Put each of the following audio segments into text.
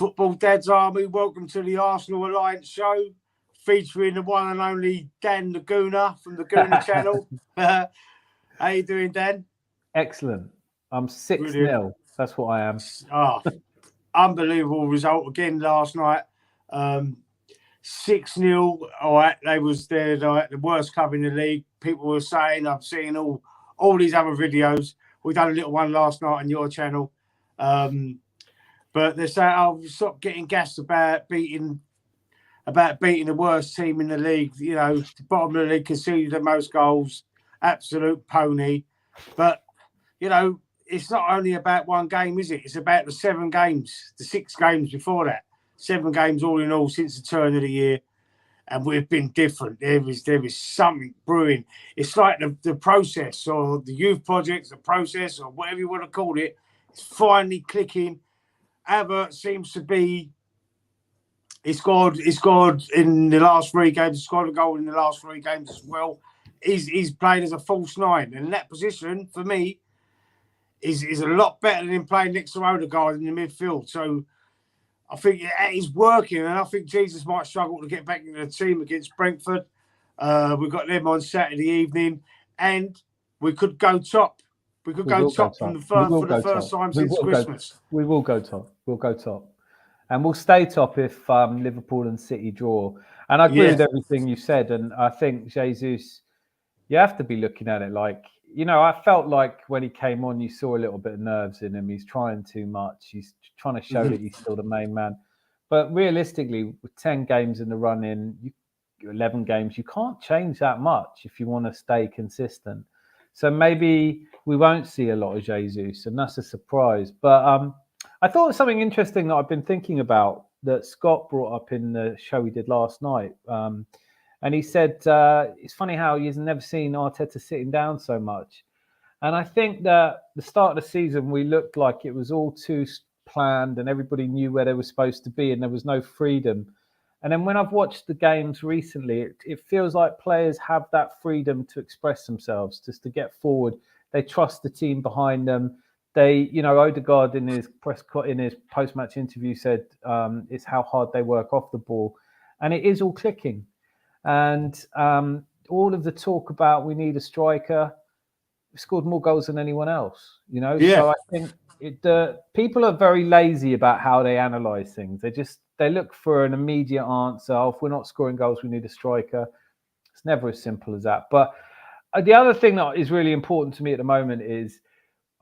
Football Dad's Army, welcome to the Arsenal Alliance show, featuring the one and only Dan the Gooner from the Gooner channel. How you doing, Dan? Excellent. I'm 6-0. That's what I am. Oh, unbelievable result again last night. 6-0. All right, they was the worst club in the league. People were saying, I've seen all these other videos. We done a little one last night on your channel. But they're saying, oh, stop getting gassed about beating the worst team in the league. You know, the bottom of the league conceded the most goals. Absolute pony. But, you know, it's not only about one game, is it? It's about the 7 games, the 6 games before that. 7 games all in all since the turn of the year. And we've been different. There is something brewing. It's like the process or the youth projects, the process or whatever you want to call it. It's finally clicking. Albert seems to be. He scored in the last 3 games. He scored a goal in the last 3 games as well. He's playing as a false 9, and that position for me is a lot better than him playing next to Odegaard in the midfield. So I think he's working, and I think Jesus might struggle to get back into the team against Brentford. We've got them on Saturday evening, and we could go top. We could go top for the first time since Christmas. We will go top. We'll go top. And we'll stay top if Liverpool and City draw. And I agree with everything you said. And I think Jesus, you have to be looking at it like, you know, I felt like when he came on, you saw a little bit of nerves in him. He's trying too much. He's trying to show that he's still the main man. But realistically, with 10 games in the run-in, 11 games, you can't change that much if you want to stay consistent. So maybe we won't see a lot of Jesus, and that's a surprise. But I thought it was something interesting that I've been thinking about that Scott brought up in the show we did last night. And he said, it's funny how he's never seen Arteta sitting down so much. And I think that the start of the season, we looked like it was all too planned and everybody knew where they were supposed to be and there was no freedom. And then when I've watched the games recently, it feels like players have that freedom to express themselves, just to get forward. They trust the team behind them. They, you know, Odegaard in his post-match interview said it's how hard they work off the ball. And it is all clicking. And all of the talk about we need a striker, we scored more goals than anyone else, you know? Yeah. So I think people are very lazy about how they analyse things. They look for an immediate answer. Oh, if we're not scoring goals, we need a striker. It's never as simple as that. But the other thing that is really important to me at the moment is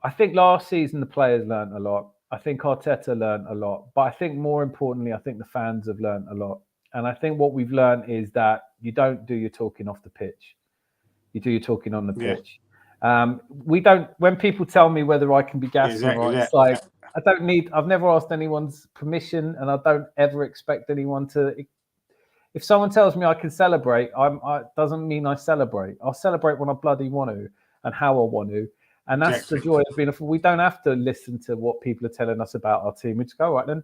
I think last season the players learned a lot. I think Arteta learned a lot. But I think more importantly, I think the fans have learned a lot. And I think what we've learned is that you don't do your talking off the pitch. You do your talking on the pitch. We don't. When people tell me whether I can be gassed or not, it's like I've never asked anyone's permission, and I don't ever expect anyone to. If someone tells me I can celebrate, doesn't mean I celebrate. I'll celebrate when I bloody want to and how I want to, and that's the joy of being. We don't have to listen to what people are telling us about our team. We just go, all right then.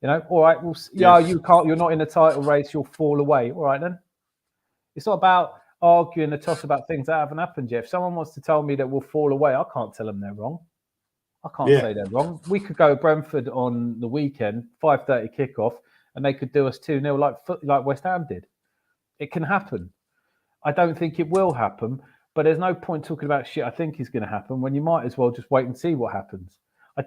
You know, all right. Well, you can't. You're not in the title race. You'll fall away. All right then. It's not about arguing a toss about things that haven't happened yet. If someone wants to tell me that we'll fall away, I can't tell them they're wrong. I can't say they're wrong. We could go Brentford on the weekend, 5:30 kickoff, and they could do us 2-0 like West Ham did. It can happen. I don't think it will happen, but there's no point talking about shit I think is going to happen when you might as well just wait and see what happens. I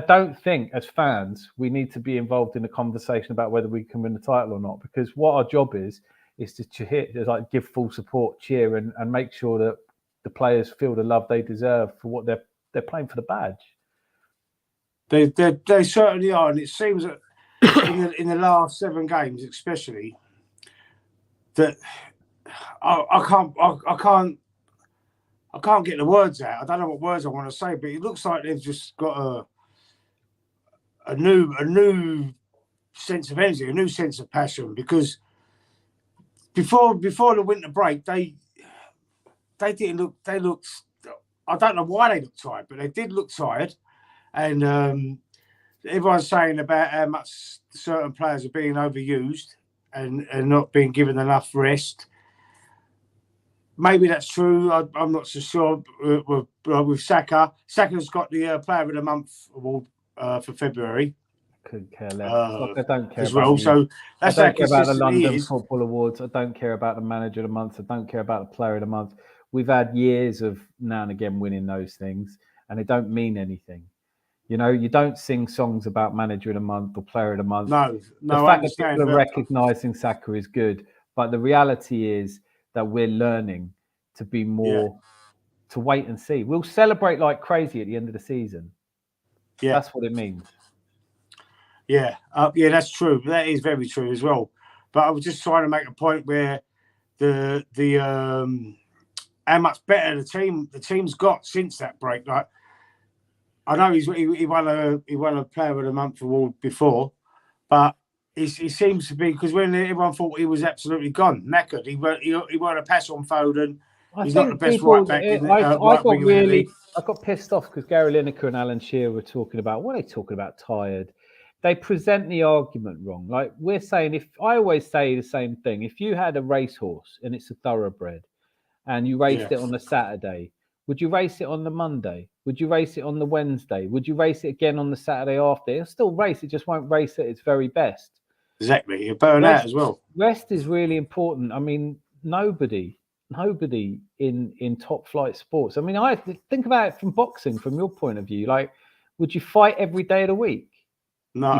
don't think as fans we need to be involved in a conversation about whether we can win the title or not, because what our job is to cheer, like give full support, cheer, and make sure that the players feel the love they deserve for what they're playing for the badge. They certainly are, and it seems that in the last 7 games, especially, that I can't get the words out. I don't know what words I want to say, but it looks like they've just got a new sense of energy, a new sense of passion. Because before the winter break, they didn't look. They looked. I don't know why they looked tired, but they did look tired. And everyone's saying about how much certain players are being overused and not being given enough rest. Maybe that's true. I'm not so sure. With Saka, Saka's got the Player of the Month award for February. Couldn't care less. Like I don't care as about well. So I that's how don't care about the consistent he London is. Football Awards. I don't care about the Manager of the Month. I don't care about the Player of the Month. We've had years of now and again winning those things, and they don't mean anything. You know, you don't sing songs about Manager of the Month or Player of the Month. No, The I fact that understand people are that. recognising Saka is good, but the reality is that we're learning to be more, to wait and see. We'll celebrate like crazy at the end of the season. Yeah. That's what it means. Yeah, that's true. That is very true as well. But I was just trying to make a point where the how much better the team's got since that break. Like, I know he won a Player of the Month award before, but he seems to be, because when everyone thought he was absolutely gone, knackered, he won a pass on Foden. He's not the best right back. I got pissed off because Gary Lineker and Alan Shearer were talking about, what are they talking about? Tired. They present the argument wrong. Like we're saying, I always say the same thing. If you had a racehorse and it's a thoroughbred and you raced it on a Saturday, would you race it on the Monday? Would you race it on the Wednesday? Would you race it again on the Saturday after? It'll still race. It just won't race at its very best. Exactly. You burn out as well. Rest is really important. I mean, nobody in top flight sports. I mean, I think about it from boxing, from your point of view. Like, would you fight every day of the week? No.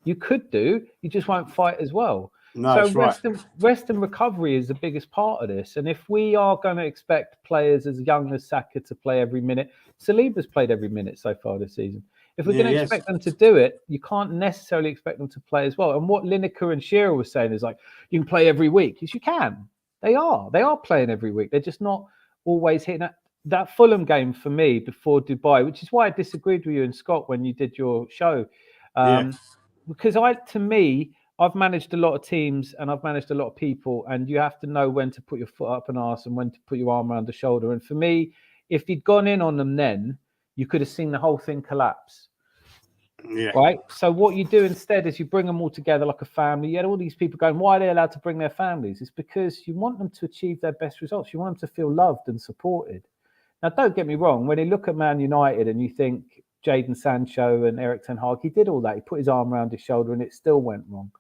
You could do. You just won't fight as well. No, so rest and recovery is the biggest part of this. And if we are going to expect players as young as Saka to play every minute, Saliba's played every minute so far this season. If we're going to expect them to do it, you can't necessarily expect them to play as well. And what Lineker and Shearer were saying is like, you can play every week. Yes, you can. They are playing every week. They're just not always hitting that Fulham game for me before Dubai, which is why I disagreed with you and Scott when you did your show. Because I've managed a lot of teams and I've managed a lot of people, and you have to know when to put your foot up an arse and when to put your arm around the shoulder. And for me, if you'd gone in on them then, you could have seen the whole thing collapse. Yeah. Right. So what you do instead is you bring them all together like a family. You had all these people going, why are they allowed to bring their families? It's because you want them to achieve their best results. You want them to feel loved and supported. Now, don't get me wrong. When you look at Man United and you think Jadon Sancho and Erik ten Hag, he did all that. He put his arm around his shoulder and it still went wrong.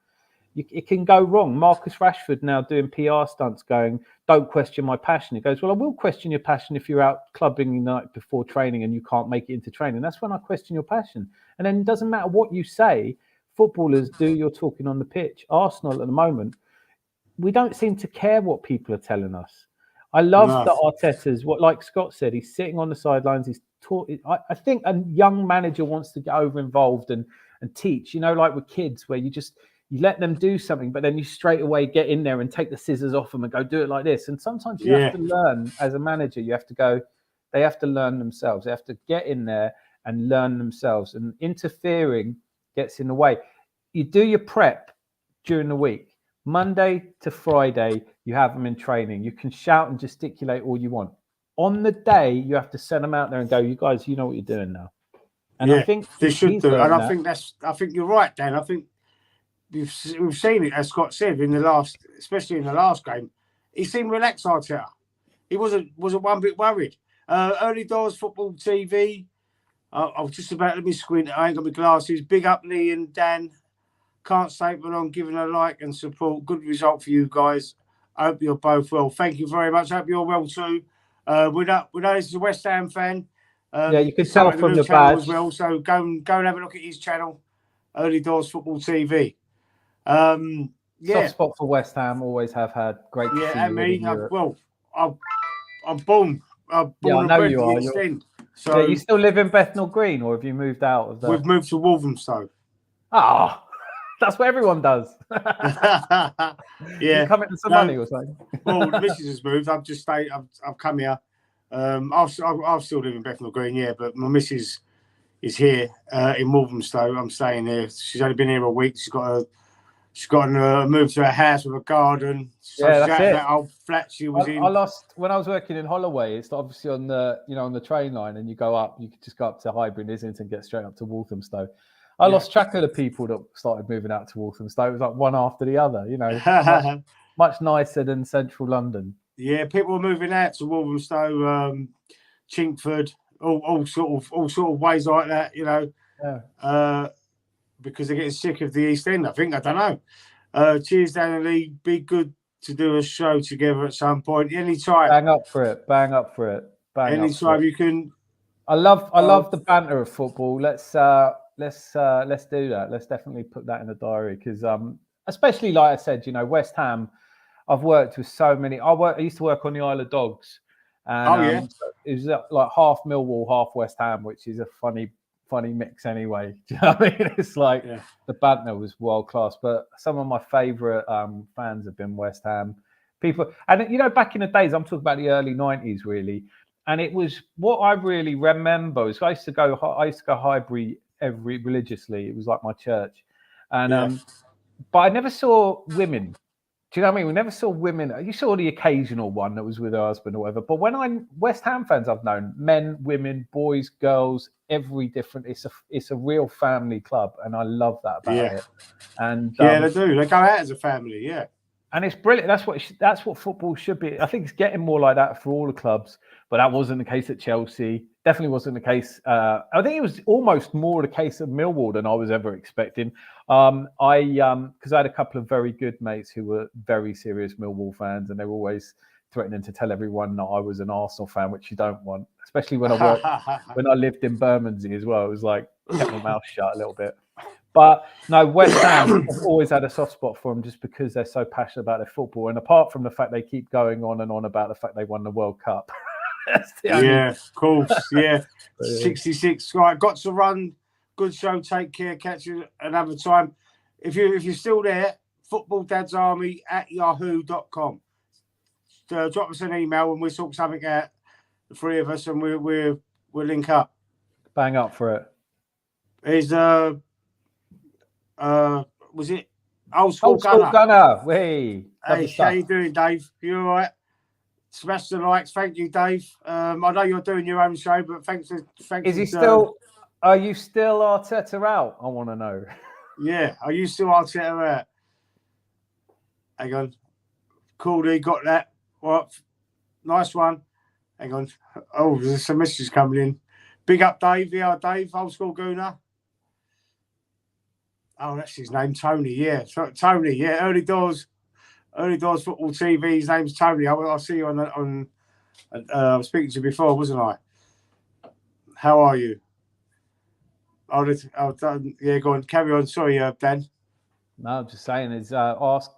It can go wrong. Marcus Rashford now doing PR stunts going, don't question my passion. He goes, well, I will question your passion if you're out clubbing the night before training and you can't make it into training. That's when I question your passion. And then it doesn't matter what you say, footballers do your talking on the pitch. Arsenal at the moment, we don't seem to care what people are telling us. I love that Arteta's, like Scott said, he's sitting on the sidelines. He's taught. I think a young manager wants to get over involved and teach, like with kids where you let them do something, but then you straight away get in there and take the scissors off them and go do it like this. And sometimes you have to learn as a manager, they have to learn themselves. They have to get in there and learn themselves, and interfering gets in the way. You do your prep during the week. Monday to Friday, you have them in training. You can shout and gesticulate all you want. On the day, you have to send them out there and go, you guys, you know what you're doing now. And I think they should do. And I think you're right, Dan. I think we've seen it, as Scott said, especially in the last game. He seemed relaxed, Arteta. He wasn't one bit worried. Early doors football TV. I was just about, let me squint. I ain't got my glasses. Big up Lee and Dan. Can't say but on giving a like and support. Good result for you guys. I hope you're both well. Thank you very much. Hope you're well too. We know this is a West Ham fan. You can tell from the badge as well. So go and have a look at his channel, Early Doors Football TV. Soft spot for West Ham. Always have had. Great to see and you me. I'm born. I know you are. So you still live in Bethnal Green, or have you moved out of there? We've moved to Walthamstow. Ah, that's what everyone does. You come into some money or something. Well, the missus has moved. I've just stayed. I've come here. I'll still live in Bethnal Green, but my missus is here in Walthamstow. I'm staying here. She's only been here a week. She's got to move to a house with a garden. So that's it. That old flat she was in. I lost when I was working in Holloway. It's obviously on the train line, and you go up. You could just go up to Highbury, Islington, and get straight up to Walthamstow. I lost track of the people that started moving out to Walthamstow. It was like one after the other. Much nicer than central London. Yeah, people were moving out to Walthamstow, Chingford, all sort of ways like that. because they're getting sick of the East End. I think, I don't know. Cheers, Dan and Lee. Be good to do a show together at some point. Anytime. Bang up for it. Bang up for it. Bang up for Anytime it. you can. I love the banter of football. Let's do that. Let's definitely put that in the diary because especially like I said, you know, West Ham. I've worked with so many. I used to work on the Isle of Dogs, and it was like half Millwall, half West Ham, which is a funny mix anyway. Do you know what I mean? It's like the banter was world class. But some of my favourite fans have been West Ham people, and you know, back in the days, I'm talking about the early '90s, really. And it was what I really remember is I used to go Highbury religiously. It was like my church, and but I never saw women. Do you know what I mean? We never saw women. You saw the occasional one that was with her husband or whatever. But when West Ham fans I've known, men, women, boys, girls, every different. It's a real family club, and I love that about it. And they do. They go out as a family. Yeah. And it's brilliant. That's what football should be. I think it's getting more like that for all the clubs, but that wasn't the case at Chelsea. Definitely wasn't the case. I think it was almost more the case at Millwall than I was ever expecting. Because I had a couple of very good mates who were very serious Millwall fans, and they were always threatening to tell everyone that I was an Arsenal fan, which you don't want, especially when I lived in Bermondsey as well. It was like kept my mouth shut a little bit. But no, West Ham have always had a soft spot for them just because they're so passionate about their football. And apart from the fact they keep going on and on about the fact they won the World Cup. Of course. Yeah. 66. Right, got to run. Good show. Take care. Catch you another time. If you're still there, footballdadsarmy@yahoo.com. Drop us an email and we'll sort something out, the three of us, and we'll link up. Bang up for it. Is was it Old School Gunner? Hey, how you doing, Dave? You all right? Smash the likes. Thank you, Dave. I know you're doing your own show, but thanks. Is he still? Are you still Arteta out? I want to know. Yeah, are you still Arteta out? Hang on, Cooley got that. What? Nice one. Hang on. Oh, there's some messages coming in. Big up, Dave. Yeah, Dave. Old School Gooner. Oh, that's his name, Tony. Yeah, Tony. Yeah, Early Doors Football TV. His name's Tony. I'll see you on. I was speaking to you before, wasn't I? How are you? Yeah, go on. Carry on. Sorry, Dan. No, I'm just saying is ask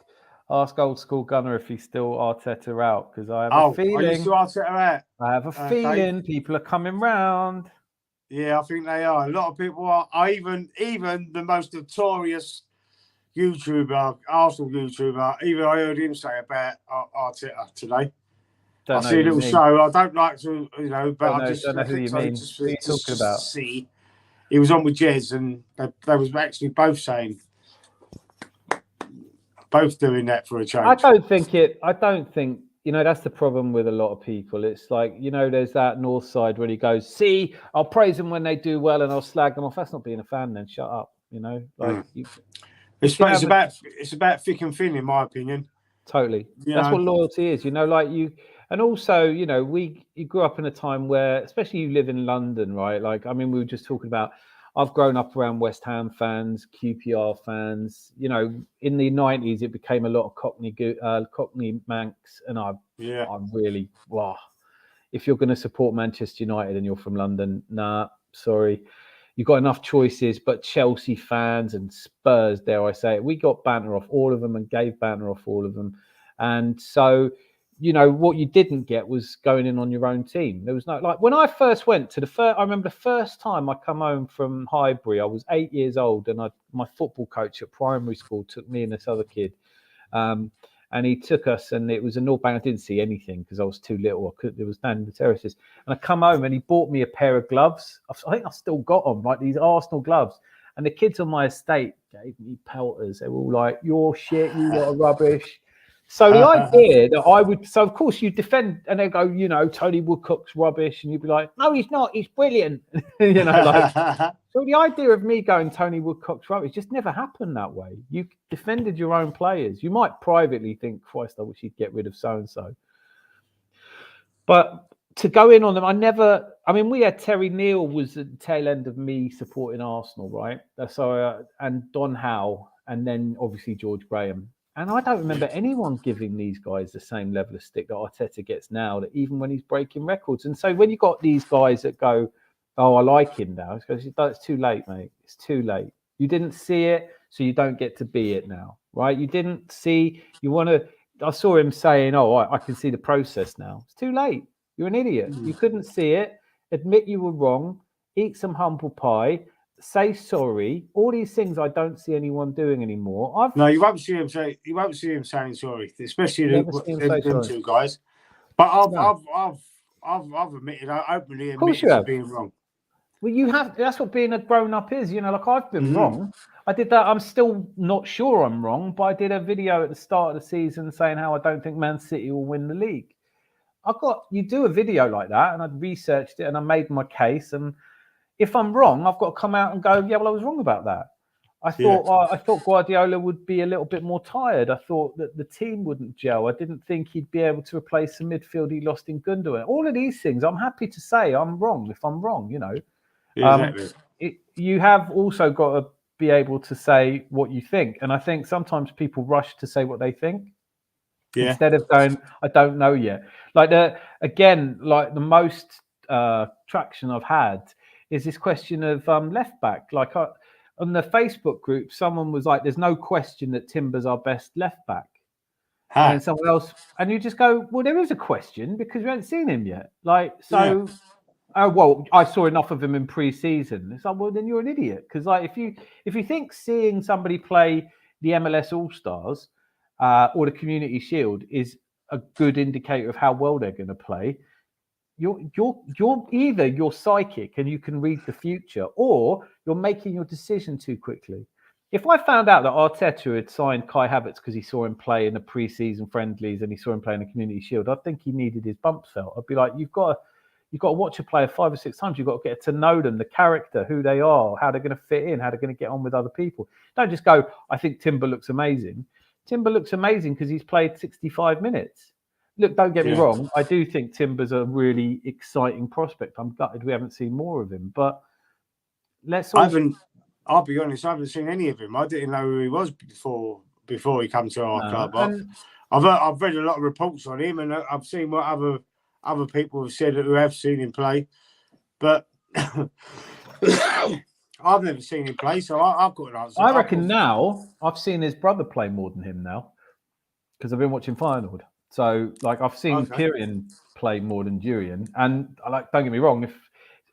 Old School Gunner if he's still Arteta out because I have a feeling. Are you still Arteta out? I have a feeling Dave? People are coming round. Yeah, I think they are. A lot of people are. Even the most notorious YouTuber, Arsenal YouTuber, even I heard him say about Arteta today. I see a little show. I don't like to, but I just don't know who you mean. What are you talking about? See, he was on with Jez, and they was actually both doing that for a change. I don't think. That's the problem with a lot of people. It's like, there's that north side where he goes, see, I'll praise them when they do well and I'll slag them off. That's not being a fan then. Shut up. It's about thick and thin, in my opinion. Totally. That's what loyalty is, and also, you grew up in a time where, especially you live in London, right? Like, I mean, we were just talking about, I've grown up around West Ham fans, QPR fans. In the 90s, it became a lot of Cockney Manx, and I'm really if you're going to support Manchester United and you're from London, nah, sorry, you've got enough choices. But Chelsea fans and Spurs, dare I say it, we got banter off all of them and gave banter off all of them, and so. What you didn't get was going in on your own team. There was no, like, when I first went to I remember the first time I come home from Highbury, I was 8 years old, and my football coach at primary school took me and this other kid, and he took us, and it was a North Bank. I didn't see anything because I was too little. It was down in the terraces, and I come home and he bought me a pair of gloves. I think I still got them, like these Arsenal gloves. And the kids on my estate gave me pelters. They were all like, "You're shit, you lot are rubbish." So the idea that I would, so of course you defend, and they go, Tony Woodcock's rubbish, and you'd be like, no, he's not, he's brilliant, So the idea of me going, Tony Woodcock's rubbish, just never happened that way. You defended your own players. You might privately think, Christ, I wish he'd get rid of so and so, but to go in on them, I I mean, we had Terry Neal was at the tail end of me supporting Arsenal, right? So, and Don Howe, and then obviously George Graham. And I don't remember anyone giving these guys the same level of stick that Arteta gets now, that even when he's breaking records. And so when you got these guys that go, oh, I like him now, it's too late, mate. It's too late. You didn't see it, so you don't get to be it now, right? You didn't see, you want to, I saw him saying, oh, I can see the process now. It's too late. You're an idiot. You couldn't see it. Admit you were wrong. Eat some humble pie. Say sorry. All these things I don't see anyone doing anymore. No, you won't see him say. You won't see him saying sorry, especially them two guys. But I've admitted, I openly admitted to being wrong. Well, you have. That's what being a grown-up is. You know, like I've been wrong. I did that. I'm still not sure I'm wrong, but I did a video at the start of the season saying how I don't think Man City will win the league. You do a video like that, and I'd researched it and I made my case. And if I'm wrong, I've got to come out and go, yeah, well, I was wrong about that. I thought Guardiola would be a little bit more tired. I thought that the team wouldn't gel. I didn't think he'd be able to replace the midfield he lost in Gundogan. All of these things, I'm happy to say I'm wrong if I'm wrong, you know. Exactly. You have also got to be able to say what you think. And I think sometimes people rush to say what they think instead of going, I don't know yet. Like the most traction I've had is this question of left back. Like on the Facebook group, someone was like, there's no question that Timber's our best left back. And then someone else, and you just go, well, there is a question because we haven't seen him yet. Like, so, oh, well, I saw enough of him in pre-season. It's like, well, then you're an idiot. Because like, if you think seeing somebody play the MLS All-Stars or the Community Shield is a good indicator of how well they're going to play, you're either you're psychic and you can read the future, or you're making your decision too quickly. If I found out that Arteta had signed Kai Havertz because he saw him play in the pre-season friendlies and he saw him play in the Community Shield, I'd think he needed his bump felt. I'd be like, you've got to watch a player 5 or 6 times. You've got to get to know them, the character, who they are, how they're going to fit in, how they're going to get on with other people. Don't just go, I think Timber looks amazing. Timber looks amazing because he's played 65 minutes. Look, don't get me wrong. I do think Timber's a really exciting prospect. I'm gutted we haven't seen more of him. But I'll be honest, I haven't seen any of him. I didn't know who he was before he came to our club. I've read a lot of reports on him, and I've seen what other people have said who have seen him play. But I've never seen him play, so I've got an answer. I reckon now I've seen his brother play more than him now because I've been watching Feyenoord. So, like, I've seen Kieran play more than Durian, and don't get me wrong.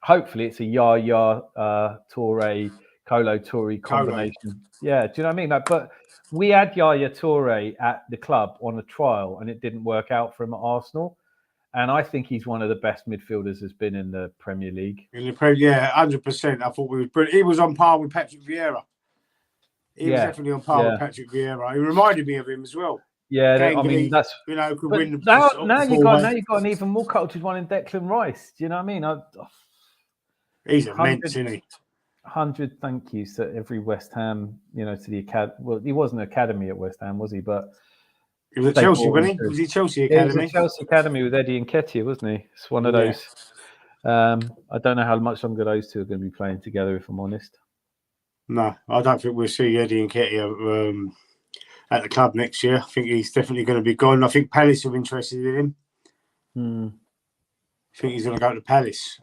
Hopefully it's a Yaya Toure Kolo Toure combination. Yeah, do you know what I mean? But we had Yaya Toure at the club on a trial, and it didn't work out for him at Arsenal. And I think he's one of the best midfielders there's been in the Premier League. 100%. I thought we was brilliant. He was on par with Patrick Vieira. He was definitely on par with Patrick Vieira. He reminded me of him as well. Yeah, I mean that's could win. Now you've got an even more cultured one in Declan Rice. Do you know what I mean? He's immense, isn't he? 100 thank yous to every West Ham, to the academy. Well, he wasn't an academy at West Ham, was he? But he was at Chelsea, wasn't he? Was he Chelsea academy? He was at Chelsea academy with Eddie Nketiah, wasn't he? It's one of those. I don't know how much longer those two are going to be playing together, if I'm honest. No, I don't think we'll see Eddie Nketiah at the club next year. I think he's definitely going to be gone. I think Palace are interested in him. I think he's going to go to Palace.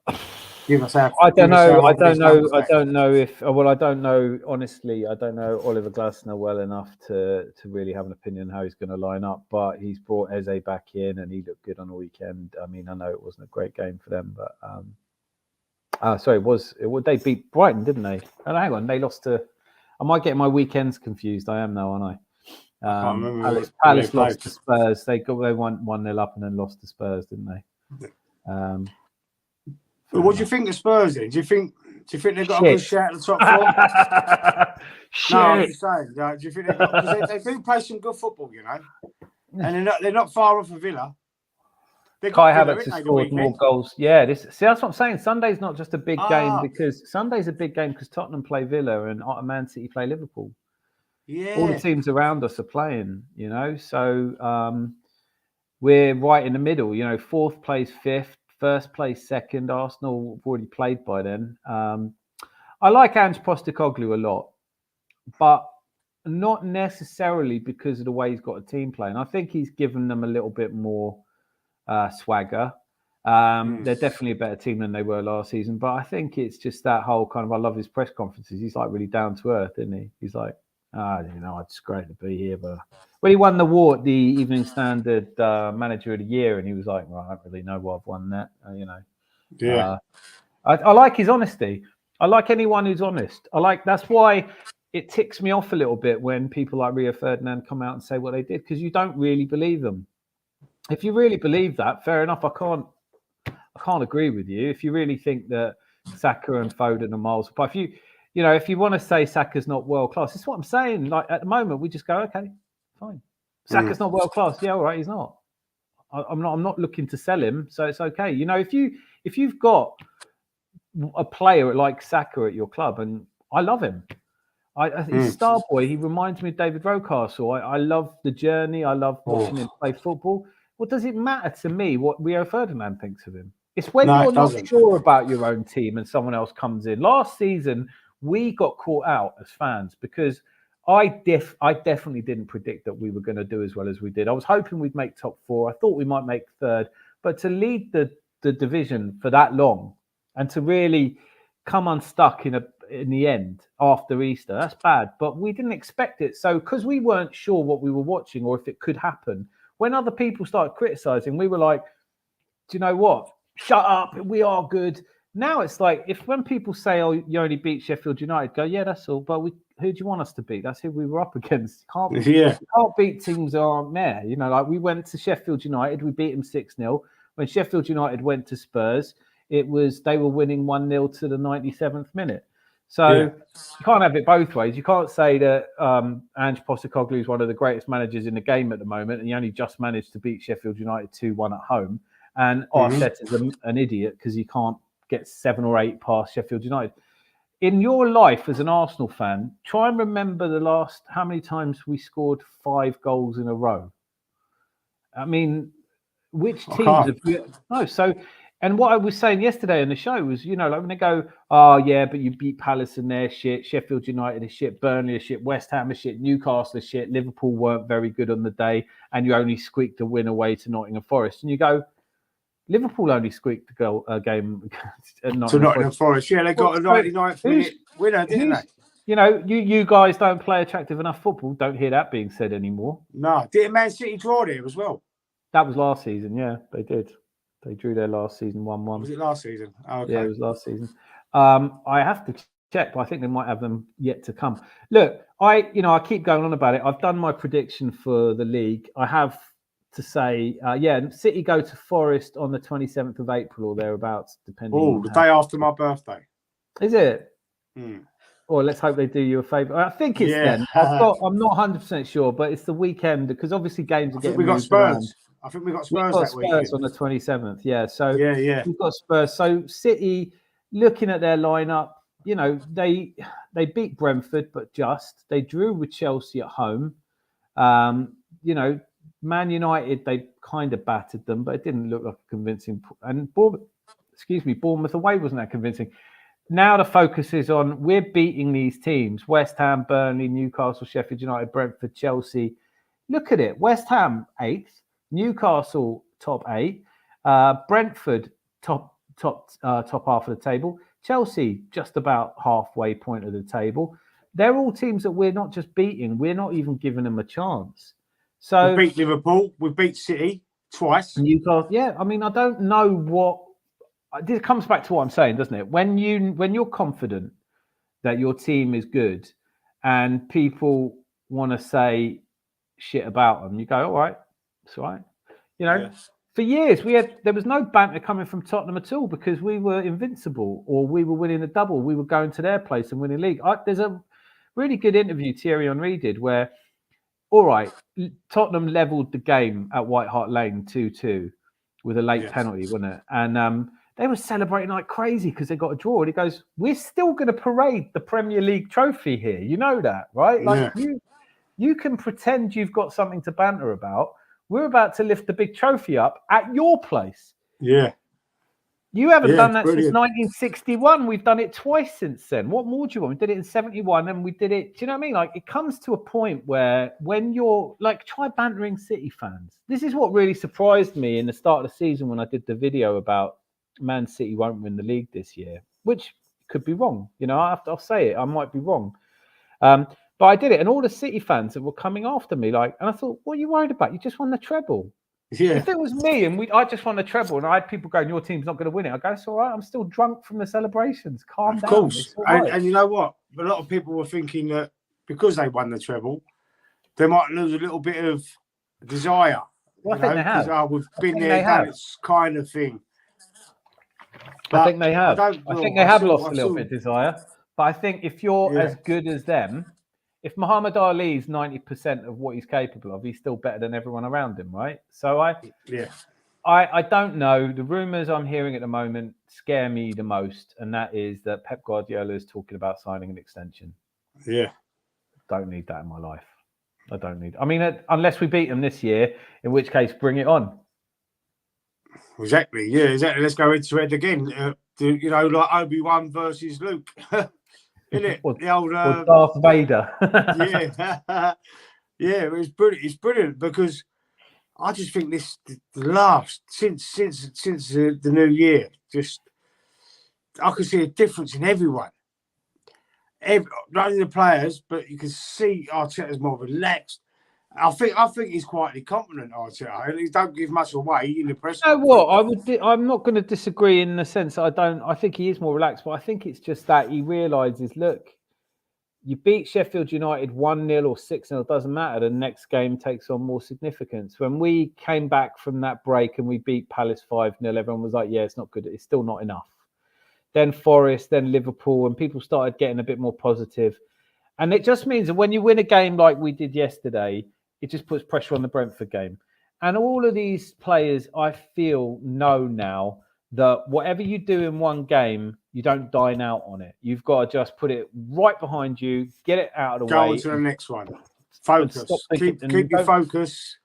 I don't know if. Well, I don't know. Honestly, I don't know Oliver Glasner well enough to really have an opinion on how he's going to line up. But he's brought Eze back in, and he looked good on the weekend. I mean, I know it wasn't a great game for them, but they beat Brighton, didn't they? And hang on, they lost to. I might get my weekends confused. I am now, aren't I? Palace lost to Spurs. They went 1-0 up and then lost to Spurs, didn't they? But what do you think of Spurs then? Do you think they've got a good shout at the top 4? No, I'm just saying. Do you think they've got? Because they do play some good football, and they're not far off of Villa. Kai Havertz has scored more goals. Yeah, that's what I'm saying. Sunday's not just a big game because Sunday's a big game because Tottenham play Villa and Man City play Liverpool. Yeah, all the teams around us are playing. So we're right in the middle. 4th plays 5th. first place, second. Arsenal have already played by then. I like Ange Postecoglou a lot, but not necessarily because of the way he's got a team playing. I think he's given them a little bit more swagger. They're definitely a better team than they were last season, but I think it's just that whole kind of, I love his press conferences. He's like really down to earth, isn't he? He's like, it's great to be here. But when he won the award, the Evening Standard Manager of the Year, and he was like, well, I don't really know why I've won that, Yeah. I like his honesty. I like anyone who's honest. That's why it ticks me off a little bit when people like Rio Ferdinand come out and say what they did, because you don't really believe them. If you really believe that, fair enough. I can't agree with you. If you really think that Saka and Foden are miles apart, if you want to say Saka's not world class, that's what I'm saying. Like at the moment, we just go, okay, fine. Saka's not world class. Yeah, all right, he's not. I'm not looking to sell him, so it's okay. If you've got a player like Saka at your club, and I love him. He's star boy. He reminds me of David Rocastle. I love the journey. I love watching him play football. What does it matter to me what Rio Ferdinand thinks of him? It's when you're not sure about your own team and someone else comes in. Last season, we got caught out as fans because I definitely didn't predict that we were going to do as well as we did. I was hoping we'd make top 4. I thought we might make 3rd. But to lead the division for that long and to really come unstuck in the end after Easter, that's bad. But we didn't expect it. So because we weren't sure what we were watching or if it could happen, when other people started criticizing, we were like, do you know what? Shut up. We are good. Now it's like, when people say, oh, you only beat Sheffield United, go, yeah, that's all. But who do you want us to beat? That's who we were up against. You can't beat teams that aren't there. Like we went to Sheffield United, we beat them 6-0. When Sheffield United went to Spurs, they were winning 1-0 to the 97th minute. So you can't have it both ways. You can't say that Ange Postecoglou is one of the greatest managers in the game at the moment, and he only just managed to beat Sheffield United 2-1 at home. And Arteta's an idiot because he can't get 7 or 8 past Sheffield United. In your life as an Arsenal fan, try and remember how many times we scored 5 goals in a row. I mean, which teams have you? No, so. And what I was saying yesterday on the show was, like when they go, oh, yeah, but you beat Palace and they're shit, Sheffield United is shit, Burnley is shit, West Ham is shit, Newcastle is shit, Liverpool weren't very good on the day, and you only squeaked a win away to Nottingham Forest. And you go, Liverpool only squeaked a game at Nottingham Forest. Yeah, they got a 99th minute winner, didn't they? You guys don't play attractive enough football. Don't hear that being said anymore. No. Did Man City draw there as well? That was last season, yeah, they did. They drew their last season 1-1. Was it last season? Oh, okay. Yeah, it was last season. I have to check, but I think they might have them yet to come. Look, I keep going on about it. I've done my prediction for the league. I have to say, City go to Forest on the 27th of April or thereabouts, depending. Oh, the day after my birthday. Is it? Or let's hope they do you a favour. I think it's then. I'm not 100% sure, but it's the weekend because obviously games are getting. We got Spurs. I think we got Spurs that weekend. Spurs on the 27th, yeah. So we've got Spurs. So City, looking at their lineup, they beat Brentford, but they drew with Chelsea at home. Man United, they kind of battered them, but it didn't look like a convincing. And Bournemouth away wasn't that convincing. Now the focus is on we're beating these teams: West Ham, Burnley, Newcastle, Sheffield United, Brentford, Chelsea. Look at it: West Ham 8th. Newcastle top 8, Brentford top half of the table, Chelsea just about halfway point of the table. They're all teams that we're not just beating; we're not even giving them a chance. So we beat Liverpool, we beat City twice. Newcastle, yeah. I mean, I don't know what. This comes back to what I'm saying, doesn't it? When you're confident that your team is good, and people want to say shit about them, you go, all right. That's right. For years there was no banter coming from Tottenham at all because we were invincible or we were winning the double. We were going to their place and winning league. There's a really good interview Thierry Henry did where, all right, Tottenham levelled the game at White Hart Lane 2-2 with a late penalty, wasn't it? And they were celebrating like crazy because they got a draw. And he goes, we're still going to parade the Premier League trophy here. You know that, right? Like you can pretend you've got something to banter about. We're about to lift the big trophy up at your place. Yeah. You haven't done that brilliant. since 1961. We've done it twice since then. What more do you want? We did it in 71 and we did it. Do you know what I mean? Like, it comes to a point where when you're like, try bantering City fans. This is what really surprised me in the start of the season when I did the video about Man City won't win the league this year, which could be wrong. You know, I'll say it. I might be wrong. But I did it. And all the City fans that were coming after me, like, and I thought, what are you worried about? You just won the treble. Yeah. If it was me and I just won the treble and I had people going, your team's not going to win it, I go, it's all right. I'm still drunk from the celebrations. Calm down. Of course. Right. And you know what? A lot of people were thinking that because they won the treble, they might lose a little bit of desire. Well, I think they have. Oh, we've been there, done it kind of thing. But I think they have. I think they have lost a little bit of desire. But I think if you're as good as them, if Muhammad Ali is 90% of what he's capable of, he's still better than everyone around him, right? So I don't know. The rumours I'm hearing at the moment scare me the most, and that is that Pep Guardiola is talking about signing an extension. Yeah. Don't need that in my life. I don't need. I mean, unless we beat them this year, in which case, bring it on. Exactly. Yeah, exactly. Let's go into it again. You know, like Obi-Wan versus Luke. Isn't it? Or, the old or Darth Vader. yeah. It's brilliant. It's brilliant because I just think this since the new year, just I can see a difference in everyone. Not only the players, but you can see Arteta's more relaxed. I think he's quietly confident, Arteta. He don't give much away in the press. You know what? I'm not going to disagree in the sense that I think he is more relaxed, but I think it's just that he realises, look, you beat Sheffield United 1-0 or 6-0, doesn't matter. The next game takes on more significance. When we came back from that break and we beat Palace 5-0, everyone was like, yeah, it's not good. It's still not enough. Then Forest, then Liverpool, and people started getting a bit more positive. And it just means that when you win a game like we did yesterday, it just puts pressure on the Brentford game. And all of these players, I feel, know now that whatever you do in one game, you don't dine out on it. You've got to just put it right behind you, get it out of the way. Go on to the next one. Focus. Keep your focus.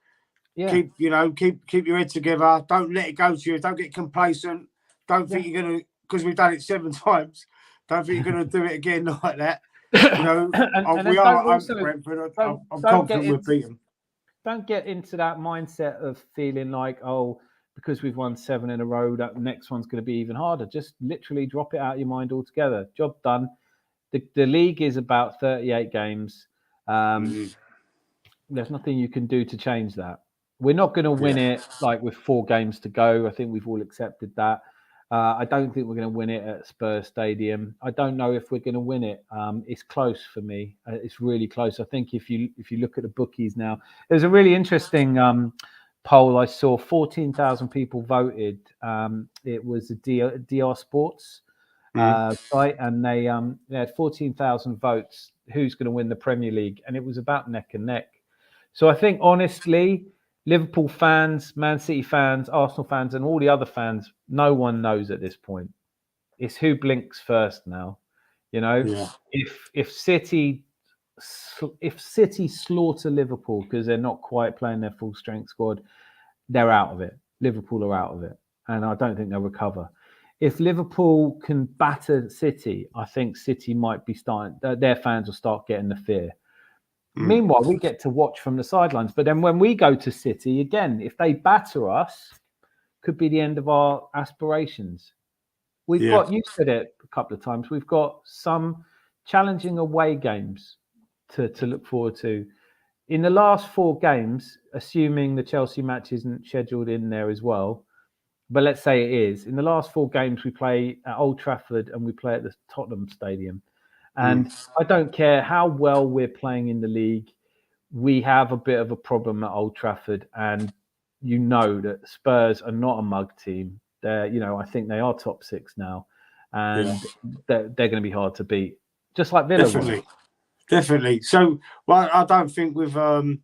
Yeah. Keep your head together. Don't let it go to you. Don't get complacent. Don't think you're going to, because we've done it 7 times, don't think you're going to do it again like that. You know, we are at Brentford. I'm confident we'll beat them. Don't get into that mindset of feeling like, oh, because we've won 7 in a row, that next one's going to be even harder. Just literally drop it out of your mind altogether. Job done. The league is about 38 games. There's nothing you can do to change that. We're not going to win it like with 4 games to go. I think we've all accepted that. I don't think we're going to win it at Spurs Stadium. I don't know if we're going to win it. It's close for me. It's really close. I think if you look at the bookies now, there's a really interesting poll I saw. 14,000 people voted. It was a DR Sports site, and they had 14,000 votes. Who's going to win the Premier League? And it was about neck and neck. So I think honestly, Liverpool fans, Man City fans, Arsenal fans, and all the other fans, no one knows at this point. It's who blinks first now. You know, if City slaughter Liverpool because they're not quite playing their full strength squad, they're out of it. Liverpool are out of it, and I don't think they'll recover. If Liverpool can batter City, I think City might be starting. Their fans will start getting the fear. Meanwhile, we get to watch from the sidelines. But then when we go to City, again, if they batter us, could be the end of our aspirations. We've got, you said it a couple of times, we've got some challenging away games to look forward to. In the last 4 games, assuming the Chelsea match isn't scheduled in there as well, but let's say it is, in the last 4 games, we play at Old Trafford and we play at the Tottenham Stadium. And I don't care how well we're playing in the league, we have a bit of a problem at Old Trafford. And you know that Spurs are not a mug team. They're, I think they are top 6 now. And they're going to be hard to beat. Just like Villa. Definitely. So, well, I don't think we ain't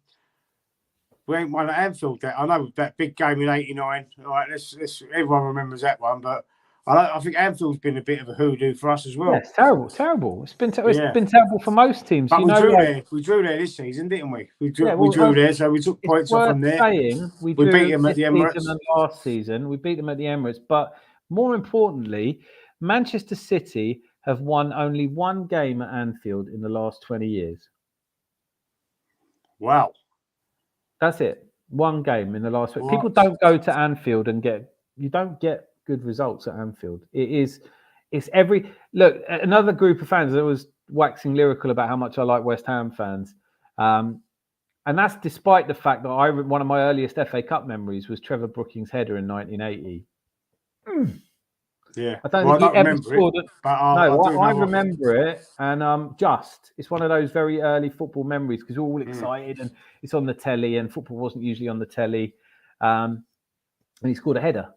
won at Anfield. I know that big game in '89. All right, let's everyone remembers that one, but I think Anfield's been a bit of a hoodoo for us as well. Yeah, it's terrible. It's been terrible for most teams. But we drew there this season, didn't we? We drew there, so we took points off from there. We beat them at the Emirates. Last season, we beat them at the Emirates, but More importantly, Manchester City have won only one game at Anfield in the last 20 years. Wow. That's it. One game in the last week. What? People don't go to Anfield and you don't get good results at Anfield. It's another group of fans that was waxing lyrical about how much I like West Ham fans. And that's despite the fact that one of my earliest FA Cup memories was Trevor Brooking's header in 1980. Yeah. I don't think he ever scored it. But I remember it, and it's one of those very early football memories because we're all excited and it's on the telly, and football wasn't usually on the telly, and he scored a header.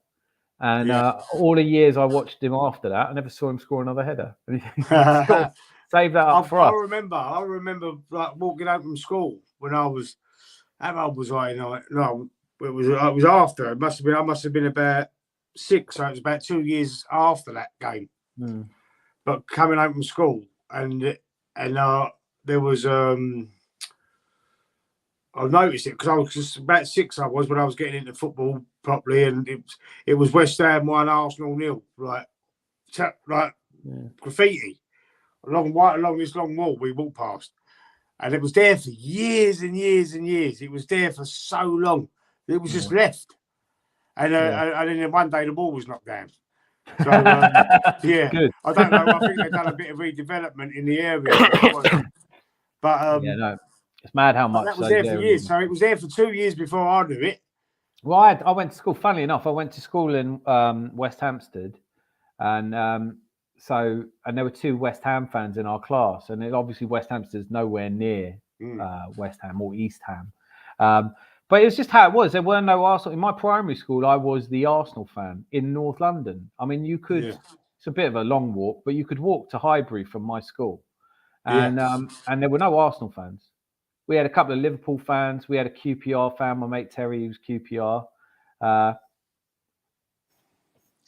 And all the years I watched him after that, I never saw him score another header. Save that up for us. I remember like walking home from school when I was. How old was I? No, it was after. I must have been about 6, so it was about 2 years after that game. But coming home from school, and there was I noticed it because I was just about 6. I was when I was getting into football properly, and it was West Ham 1, Arsenal 0, graffiti along this long wall we walked past, and it was there for years and years and years. It was there for so long. It was just left. And then one day the wall was knocked down. So, Good. I don't know. I think they've done a bit of redevelopment in the area. But it's mad how much that was there for years. So it was there for 2 years before I knew it. Well, I went to school. Funnily enough, I went to school in West Hampstead, and there were 2 West Ham fans in our class, and obviously West Hampstead's nowhere near West Ham or East Ham. But it was just how it was. There were no Arsenal. In my primary school, I was the Arsenal fan in North London. I mean, you could, it's a bit of a long walk, but you could walk to Highbury from my school. And there were no Arsenal fans. We had a couple of Liverpool fans. We had a QPR fan. My mate Terry, he was QPR.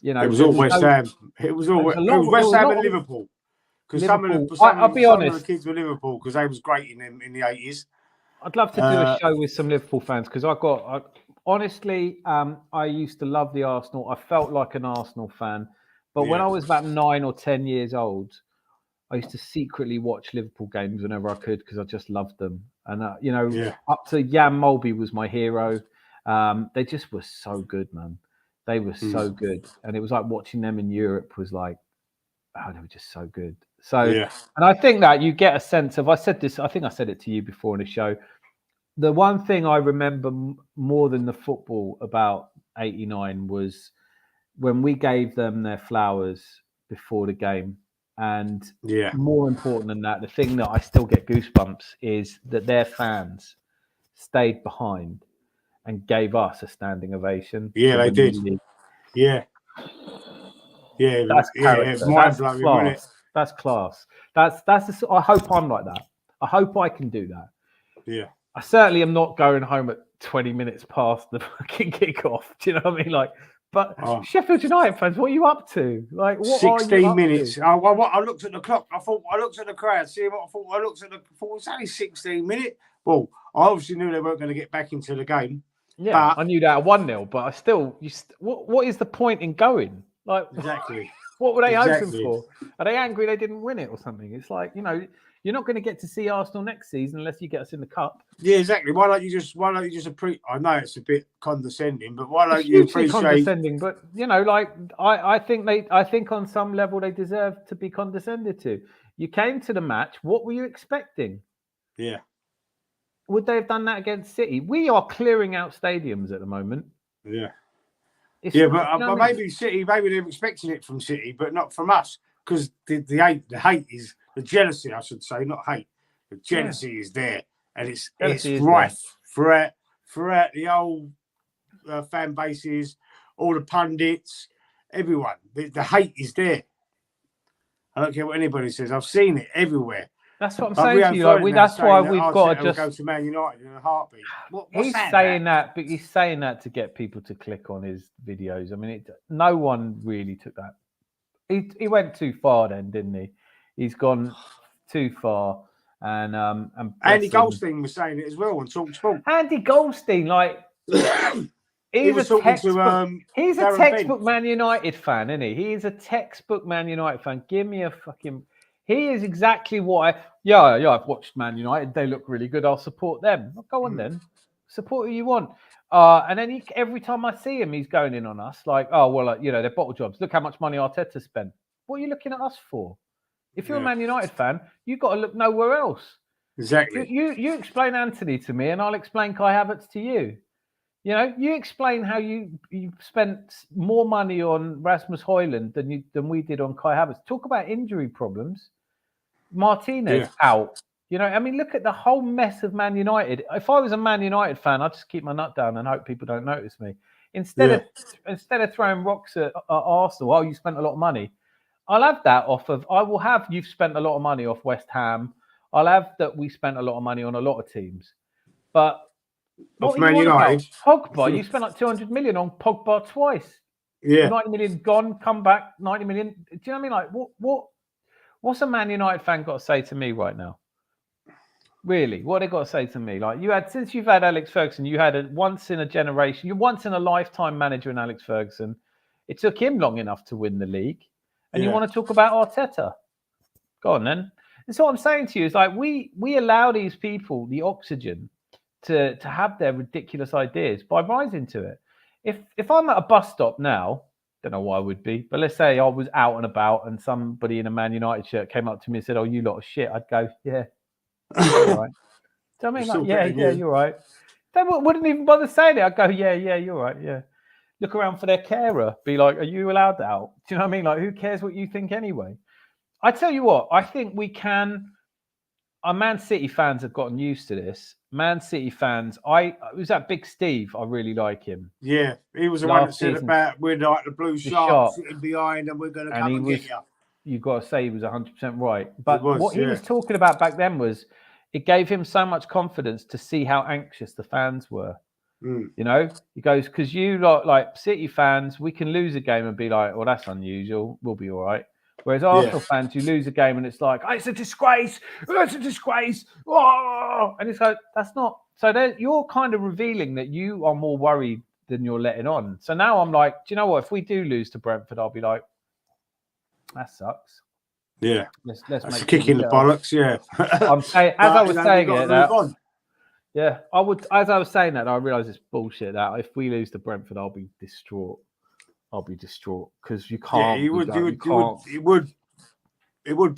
It was all West Ham. It was West Ham and Liverpool. Because some of the kids were Liverpool because they was great in the 80s. I'd love to do a show with some Liverpool fans because honestly, I used to love the Arsenal. I felt like an Arsenal fan. But when I was about 9 or 10 years old, I used to secretly watch Liverpool games whenever I could because I just loved them. And, up to Jan Molby was my hero. They just were so good, man. They were so good. And it was like watching them in Europe was like, they were just so good. So, and I think that you get a sense of, I think I said it to you before in a show. The one thing I remember more than the football about 89 was when we gave them their flowers before the game. And more important than that, the thing that I still get goosebumps is that their fans stayed behind and gave us a standing ovation. Yeah, they did. Yeah. Yeah, that's mind-blowing, wasn't it? That's class. I hope I'm like that. I hope I can do that. Yeah. I certainly am not going home at 20 minutes past the fucking kickoff. Do you know what I mean? Like, but Sheffield United fans, what are you up to? Like, what 16 minutes. I looked at the clock. I looked at the crowd. See what I thought. I looked at the. I thought it was only 16 minutes. Well, I obviously knew they weren't going to get back into the game. Yeah, I knew that at 1-0, but I still. What is the point in going? Like, exactly. What were they hoping for? Are they angry they didn't win it or something? It's like, you're not going to get to see Arsenal next season unless you get us in the cup. Yeah, exactly. Why don't you just appreciate? I know it's a bit condescending, but why don't you appreciate? Condescending, but I think on some level they deserve to be condescended to. You came to the match. What were you expecting? Yeah. Would they have done that against City? We are clearing out stadiums at the moment. Yeah. But maybe City, maybe they're expecting it from City, but not from us, because the hate is the jealousy. I should say, not hate. The jealousy is there, and it's rife throughout the whole fan bases, all the pundits, everyone. The hate is there. I don't care what anybody says. I've seen it everywhere. That's what I'm saying to you. That's why we've got to just go to Man United in a heartbeat. He's saying that, but he's saying that to get people to click on his videos. I mean, no one really took that. He went too far then, didn't he? He's gone too far. And Andy Goldstein was saying it as well on TalkSport. Andy Goldstein, like he was talking to he's a Darren textbook Bent. Man United fan, isn't he? He is a textbook Man United fan. Give me a fucking. He is exactly what I. Yeah. I've watched Man United. They look really good. I'll support them. Well, go on then. Support who you want. And then every time I see him, he's going in on us like, oh well, they're bottle jobs. Look how much money Arteta spent. What are you looking at us for? If you're a Man United fan, you've got to look nowhere else. Exactly. You explain Anthony to me, and I'll explain Kai Havertz to you. You explain how you spent more money on Rasmus Højlund than we did on Kai Havertz. Talk about injury problems. Martinez out. Look at the whole mess of Man United. If I was a Man United fan, I'd just keep my nut down and hope people don't notice me. Instead of throwing rocks at Arsenal, oh, you spent a lot of money. I'll have that I will have you've spent a lot of money off West Ham. I'll have that we spent a lot of money on a lot of teams. But what Man United. Pogba, you spent like 200 million on Pogba twice. Yeah. 90 million gone, come back, 90 million. Do you know what I mean? Like, what's a Man United fan got to say to me right now? Really, what they got to say to me? Like, since you've had Alex Ferguson, you had a once in a generation, you're once in a lifetime manager in Alex Ferguson. It took him long enough to win the league. And you want to talk about Arteta? Go on then. And so what I'm saying to you is like we allow these people the oxygen to have their ridiculous ideas by rising to it. If I'm at a bus stop now, don't know why I would be, but let's say I was out and about and somebody in a Man United shirt came up to me and said, "Oh, you lot of shit," I'd go, "Yeah, all right." Do you know what I mean? Like, yeah, you're right. They wouldn't even bother saying it. I'd go, yeah, you're right, yeah. Look around for their carer. Be like, are you allowed out? Do you know what I mean? Like, who cares what you think anyway? I tell you what, I think we can. Our Man City fans have gotten used to this. Man City fans, it was that Big Steve. I really like him. Yeah, he was the one that said about we're like the blue shark sitting behind and we're going to come and get you. You've got to say he was 100% right. But what he was talking about back then was it gave him so much confidence to see how anxious the fans were. He goes, because you like City fans, we can lose a game and be like, well, that's unusual. We'll be all right. Whereas Arsenal fans, you lose a game and it's like, oh, it's a disgrace. It's a disgrace. Oh! And it's like, that's not. So you're kind of revealing that you are more worried than you're letting on. So now I'm like, do you know what? If we do lose to Brentford, I'll be like, that sucks. Yeah. Let's make a kick in the bollocks. Yeah. I'm saying, as I was saying it, yeah, I would. As I was saying that, I realised it's bullshit. That if we lose to Brentford, I'll be distraught. I'll be distraught because you can't. Yeah, it would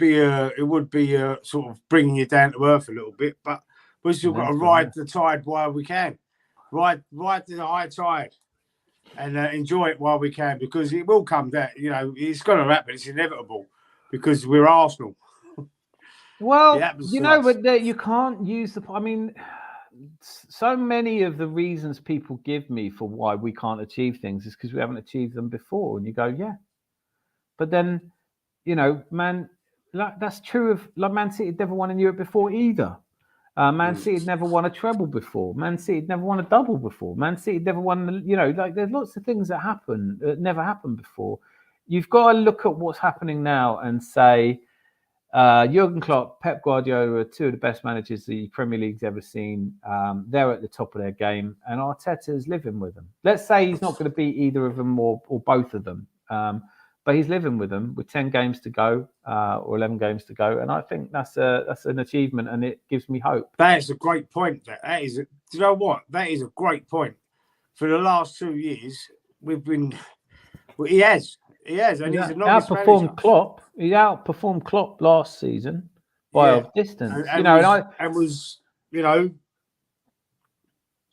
be sort of bringing you down to earth a little bit, but we've still got to ride the tide while we can, ride the high tide, and enjoy it while we can because it will come down. It's going to happen. It's inevitable because we're Arsenal. Well, but you can't use the. I mean. So many of the reasons people give me for why we can't achieve things is because we haven't achieved them before. And you go, yeah. But then, man, that's true of Man City had never won in Europe before either. Man City had never won a treble before. Man City had never won a double before. Man City had never won, there's lots of things that happen that never happened before. You've got to look at what's happening now and say, Jurgen Klopp, Pep Guardiola are two of the best managers the Premier League's ever seen. They're at the top of their game, and Arteta's living with them. Let's say he's not going to beat either of them or both of them, but he's living with them with 10 games to go or 11 games to go, and I think that's an achievement, and it gives me hope. That is a great point. Do you know what? That is a great point. For the last 2 years, we've been. Well, he has, and he's a novice outperformed Klopp. He outperformed Klopp last season by a distance. And was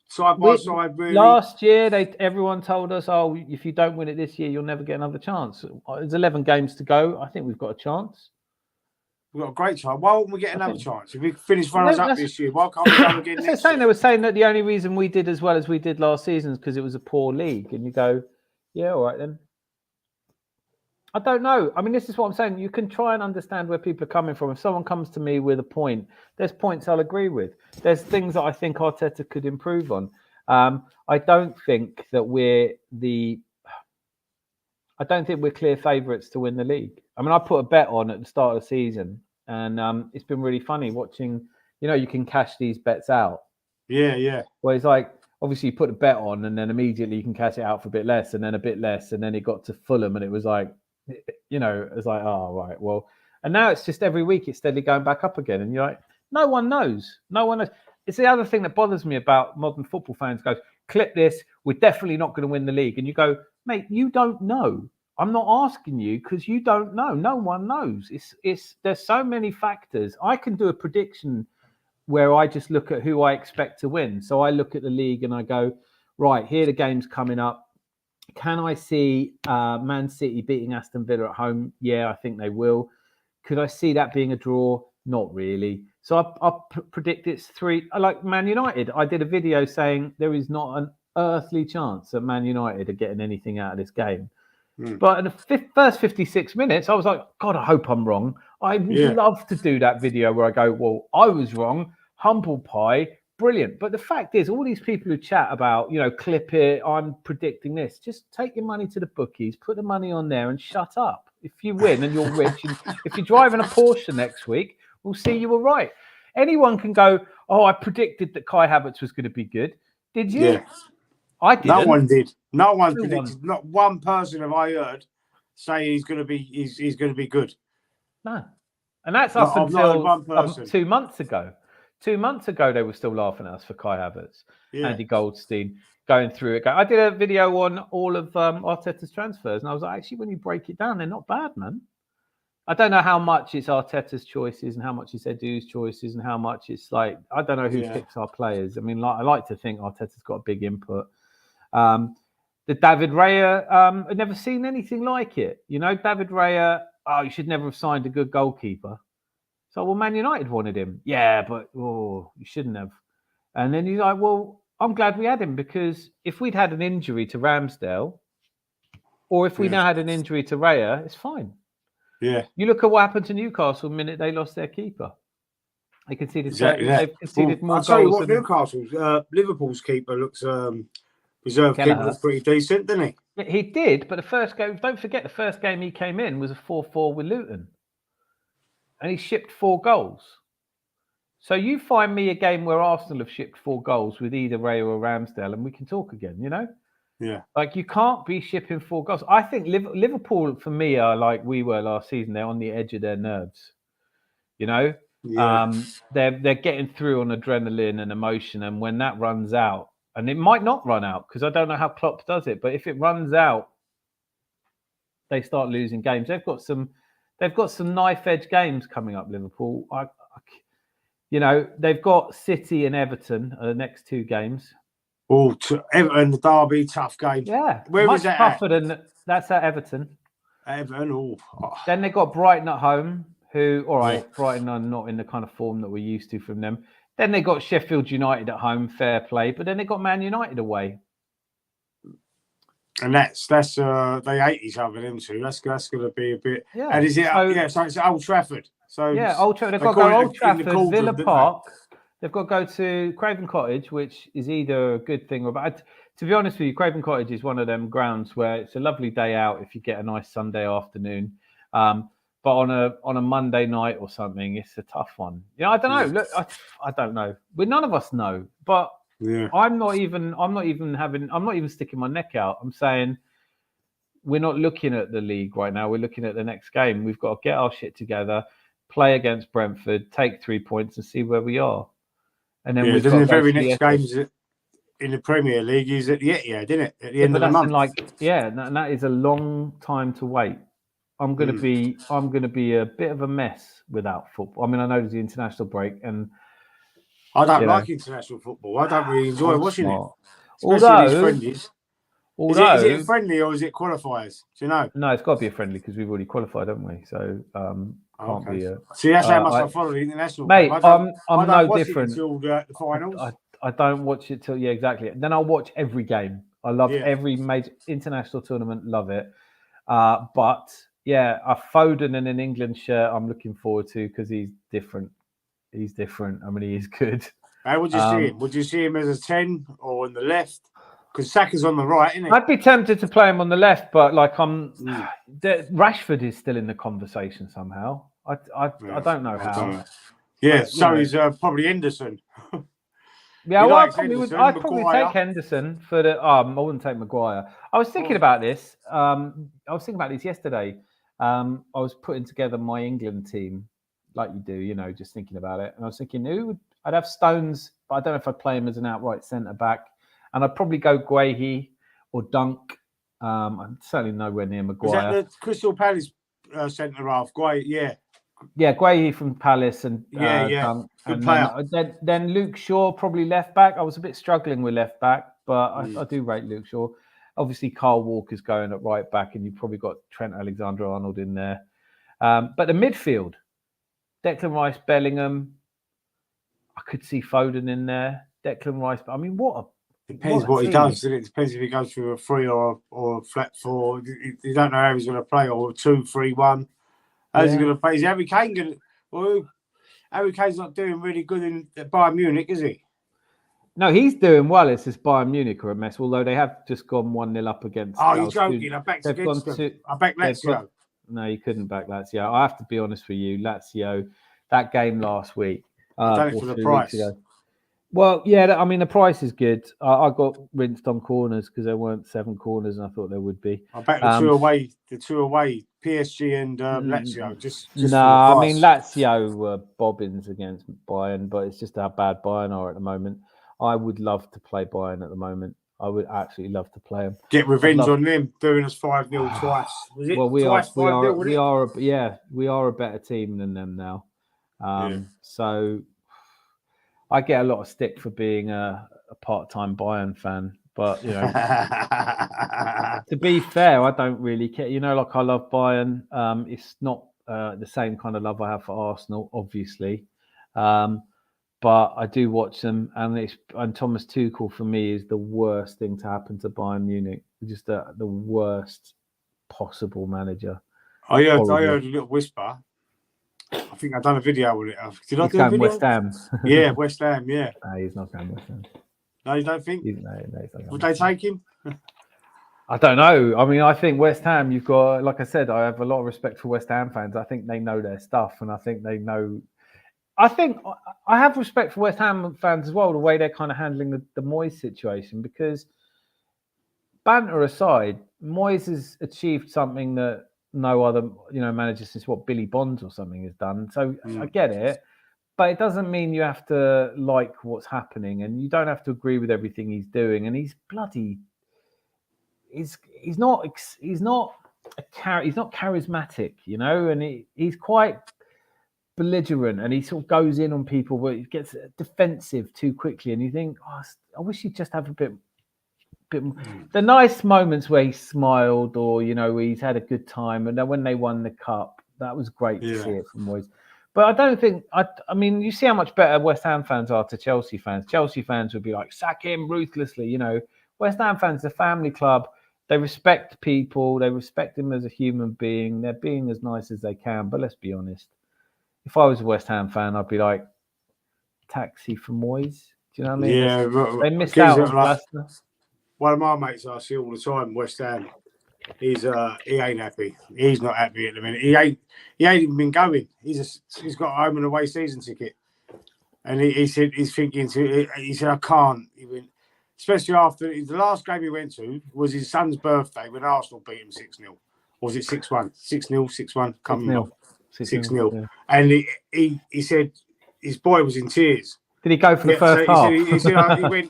side by side. Really, last year, everyone told us, "Oh, if you don't win it this year, you'll never get another chance." There's 11 games to go. I think we've got a chance. We've got a great chance. Why won't we get another chance? If we finish runners up this year, why can't we come again next year? They were saying that the only reason we did as well as we did last season is because it was a poor league, and you go, "Yeah, all right then." I don't know. I mean, this is what I'm saying. You can try and understand where people are coming from. If someone comes to me with a point, there's points I'll agree with. There's things that I think Arteta could improve on. I don't think that we're clear favourites to win the league. I mean, I put a bet on at the start of the season, and it's been really funny watching. You can cash these bets out. Yeah. Where it's like obviously you put a bet on, and then immediately you can cash it out for a bit less, and then a bit less, and then it got to Fulham, and it was like, you know, it's like, oh right, well, and now it's just every week it's steadily going back up again, and you're like, no one knows. It's the other thing that bothers me about modern football fans. Goes, clip this, we're definitely not going to win the league, and you go, mate, you don't know. I'm not asking you because you don't know. No one knows. There's so many factors. I can do a prediction where I just look at who I expect to win. So I look at the league and I go, right, here are the games coming up. Can I see Man City beating Aston Villa at home? Yeah, I think they will. Could I see that being a draw? Not really. So I predict it's 3. Like Man United, I did a video saying there is not an earthly chance that Man United are getting anything out of this game. But in the first 56 minutes, I was like, God, I hope I'm wrong. I would love to do that video where I go, well, I was wrong. Humble pie. Brilliant. But the fact is, all these people who chat about, you know, clip it, I'm predicting this, just take your money to the bookies, put the money on there and shut up. If you win and you're rich, and if you're driving a Porsche next week, we'll see you were right. Anyone can go, oh, I predicted that Kai Havertz was going to be good. Did you? Yeah. I didn't. No one did. No one predicted. Not one person have I heard say he's going to be good. No. And that's up until 2 months ago. 2 months ago, they were still laughing at us for Kai Havertz, Andy Goldstein, going through it. I did a video on all of Arteta's transfers, and I was like, actually, when you break it down, they're not bad, man. I don't know how much it's Arteta's choices and how much it's Edu's choices and how much it's like, I don't know who picks our players. I mean, I like to think Arteta's got a big input. The David Raya, I've never seen anything like it. You know, David Raya, you should never have signed a good goalkeeper. So, well, Man United wanted him. Yeah, but you shouldn't have. And then he's like, well, I'm glad we had him because if we'd had an injury to Ramsdale or if we now had an injury to Raya, it's fine. Yeah. You look at what happened to Newcastle the minute they lost their keeper. They conceded, they've conceded more goals. I'll tell you what, Newcastle's, Liverpool's keeper looks, reserve keeper looks pretty decent, didn't he? He did, but the first game, don't forget the first game he came in was a 4-4 with Luton. And he shipped 4 goals. So you find me a game where Arsenal have shipped 4 goals with either Ray or Ramsdale and we can talk again, you know? Yeah. Like you can't be shipping 4 goals. I think Liverpool, for me, are like we were last season. They're on the edge of their nerves, you know? Yeah. They're getting through on adrenaline and emotion. And when that runs out, and it might not run out because I don't know how Klopp does it, but if it runs out, they start losing games. They've got some knife edge games coming up, Liverpool. You know, they've got City and Everton are the next 2 games. Oh, Everton, the Derby, tough game. Yeah. Where is that tougher that's at Everton. Everton, Then they got Brighton at home, who, all right, Brighton are not in the kind of form that we're used to from them. Then they got Sheffield United at home, fair play. But then they got Man United away. And that's they hate each other, them two. That's going to be a bit. Yeah. And is it? So it's Old Trafford. So Old Trafford. They've got to go Old Trafford, Villa Park. They've got to go to Craven Cottage, which is either a good thing or bad. To be honest with you, Craven Cottage is one of them grounds where it's a lovely day out if you get a nice Sunday afternoon. But on a Monday night or something, it's a tough one. You know, I don't know. Look, I don't know. But none of us know. But I'm not even sticking my neck out. I'm saying we're not looking at the league right now. We're looking at the next game. We've got to get our shit together, play against Brentford, take 3 points, and see where we are. And then the very next game in the Premier League is at the Etihad, isn't it? At the end of the month. And that is a long time to wait. I'm going to be a bit of a mess without football. I mean, I know there's the international break, and I don't like international football. I don't really enjoy watching it. Especially these friendlies. Is it a friendly or is it qualifiers? Do you know? No, it's got to be a friendly because we've already qualified, haven't we? So can't be a. See, that's how much I follow the international. Mate, I'm no different. Until the finals. I don't watch it till exactly. Then I'll watch every game. I love every major international tournament. Love it. But yeah, a Foden in an England shirt I'm looking forward to because he's different. He's different. I mean, he is good. How would you see him? Would you see him as a 10 or on the left? Because Saka's on the right, isn't he? I'd be tempted to play him on the left, but like Rashford is still in the conversation somehow. I don't know how. So he's probably Henderson. Yeah, He well, likes Henderson, I'd probably Maguire. take Henderson for the. I wouldn't take Maguire. I was thinking about this. I was thinking about this yesterday. I was putting together my England team, like you do, just thinking about it. And I was thinking, I'd have Stones, but I don't know if I'd play him as an outright centre back. And I'd probably go Guehi or Dunk. I'm certainly nowhere near Maguire. Was that the Crystal Palace centre half? Great, yeah. Yeah, Guehi from Palace and Dunk. Good and player. then Luke Shaw probably left back. I was a bit struggling with left back, but I do rate Luke Shaw. Obviously, Carl Walker's going at right back, and you've probably got Trent Alexander-Arnold in there. But the midfield, Declan Rice, Bellingham. I could see Foden in there. Declan Rice. I mean, Depends what he does. It depends if he goes through a 3 or a flat 4. You don't know how he's going to play, or 2-3-1. How's he going to play? Is Harry Kane going to? Well, Harry Kane's not doing really good in Bayern Munich, is he? No, he's doing well. It's just Bayern Munich are a mess, although they have just gone 1-0 up against. Oh, you're joking. I backed against them. I backed Lazio. No, you couldn't back Lazio. I have to be honest with you. Lazio, that game last week. I've done it for the price. Well, yeah, I mean, the price is good. I got rinsed on corners because there weren't 7 corners, and I thought there would be. I backed the two away, PSG and Lazio. Just I mean, Lazio were bobbins against Bayern, but it's just how bad Bayern are at the moment. I would love to play Bayern at the moment. I would absolutely love to play them. Get revenge on them, doing us 5-0 twice. Was it? Well, we twice, we are a better team than them now. So I get a lot of stick for being a part-time Bayern fan, but to be fair, I don't really care. Like I love Bayern. It's not the same kind of love I have for Arsenal, obviously. But I do watch them, and Thomas Tuchel for me is the worst thing to happen to Bayern Munich. Just the worst possible manager. I heard a little whisper. I think I've done a video with it. Did I do a video? West Ham. Yeah, West Ham. Yeah. No, he's not going West Ham. No, you don't think? No, he's not going. Would they take him? I don't know. I mean, I think West Ham. You've got, like I said, I have a lot of respect for West Ham fans. I think they know their stuff, and I think they know. I think I have respect for West Ham fans as well, the way they're kind of handling the Moyes situation, because banter aside, Moyes has achieved something that no other, manager since Billy Bonds or something has done. So I get it, but it doesn't mean you have to like what's happening, and you don't have to agree with everything he's doing. And he's bloody, he's not charismatic, and he's quite belligerent, and he sort of goes in on people, but he gets defensive too quickly, and you think, I wish he'd just have a bit more. The nice moments where he smiled, or he's had a good time, and then when they won the cup, that was great to see it from Moyes. But I don't think I mean, you see how much better West Ham fans are to Chelsea fans. Chelsea fans would be like, sack him ruthlessly. West Ham fans are a family club. They respect people. They respect him as a human being. They're being as nice as they can. But let's be honest. If I was a West Ham fan, I'd be like, taxi for Moyes. Do you know what I mean? Yeah, they missed out on Leicester. One of my mates I see all the time, West Ham. He ain't happy. He's not happy at the minute. He ain't even been going. He's got a home and away season ticket, and he said he's thinking he said I can't. He went, especially after the last game he went to was his son's birthday when Arsenal beat him 6-0. Or was it 6-1? 6-0, 6-1. Can't remember. 6-0. Yeah. And he said his boy was in tears. Did he go for the first half? He said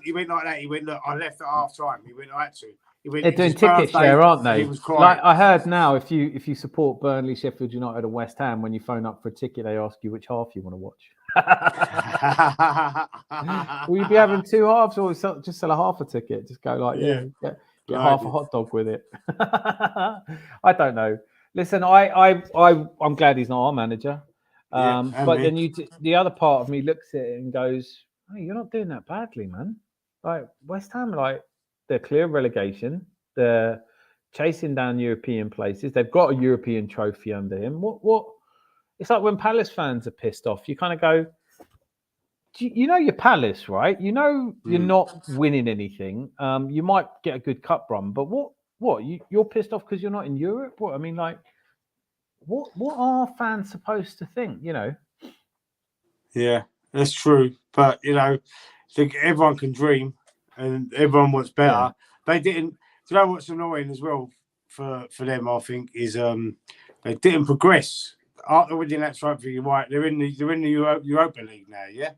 he went like that. He went, look, I left at half time. He went, I had to. He went, they're doing ticket share, aren't they? He was crying. Like I heard now, if you support Burnley, Sheffield United, or West Ham, when you phone up for a ticket, they ask you which half you want to watch. Will you be having 2 halves, or just sell a half a ticket? Just go like, get half a hot dog with it. I don't know. Listen, I'm glad he's not our manager. But then the other part of me looks at it and goes, "Hey, you're not doing that badly, man. Like West Ham, they're clear of relegation. They're chasing down European places. They've got a European trophy under him. What? It's like when Palace fans are pissed off. You kind of go, you're Palace, right? You're not winning anything. You might get a good cup run, but what? You're pissed off because you're not in Europe? What? I mean, what are fans supposed to think? Yeah, that's true. But think everyone can dream and everyone wants better. Yeah. They didn't. Do you know what's annoying as well for them? I think is they didn't progress. After winning that trophy, you're right. They're in the Europa League now. Yeah.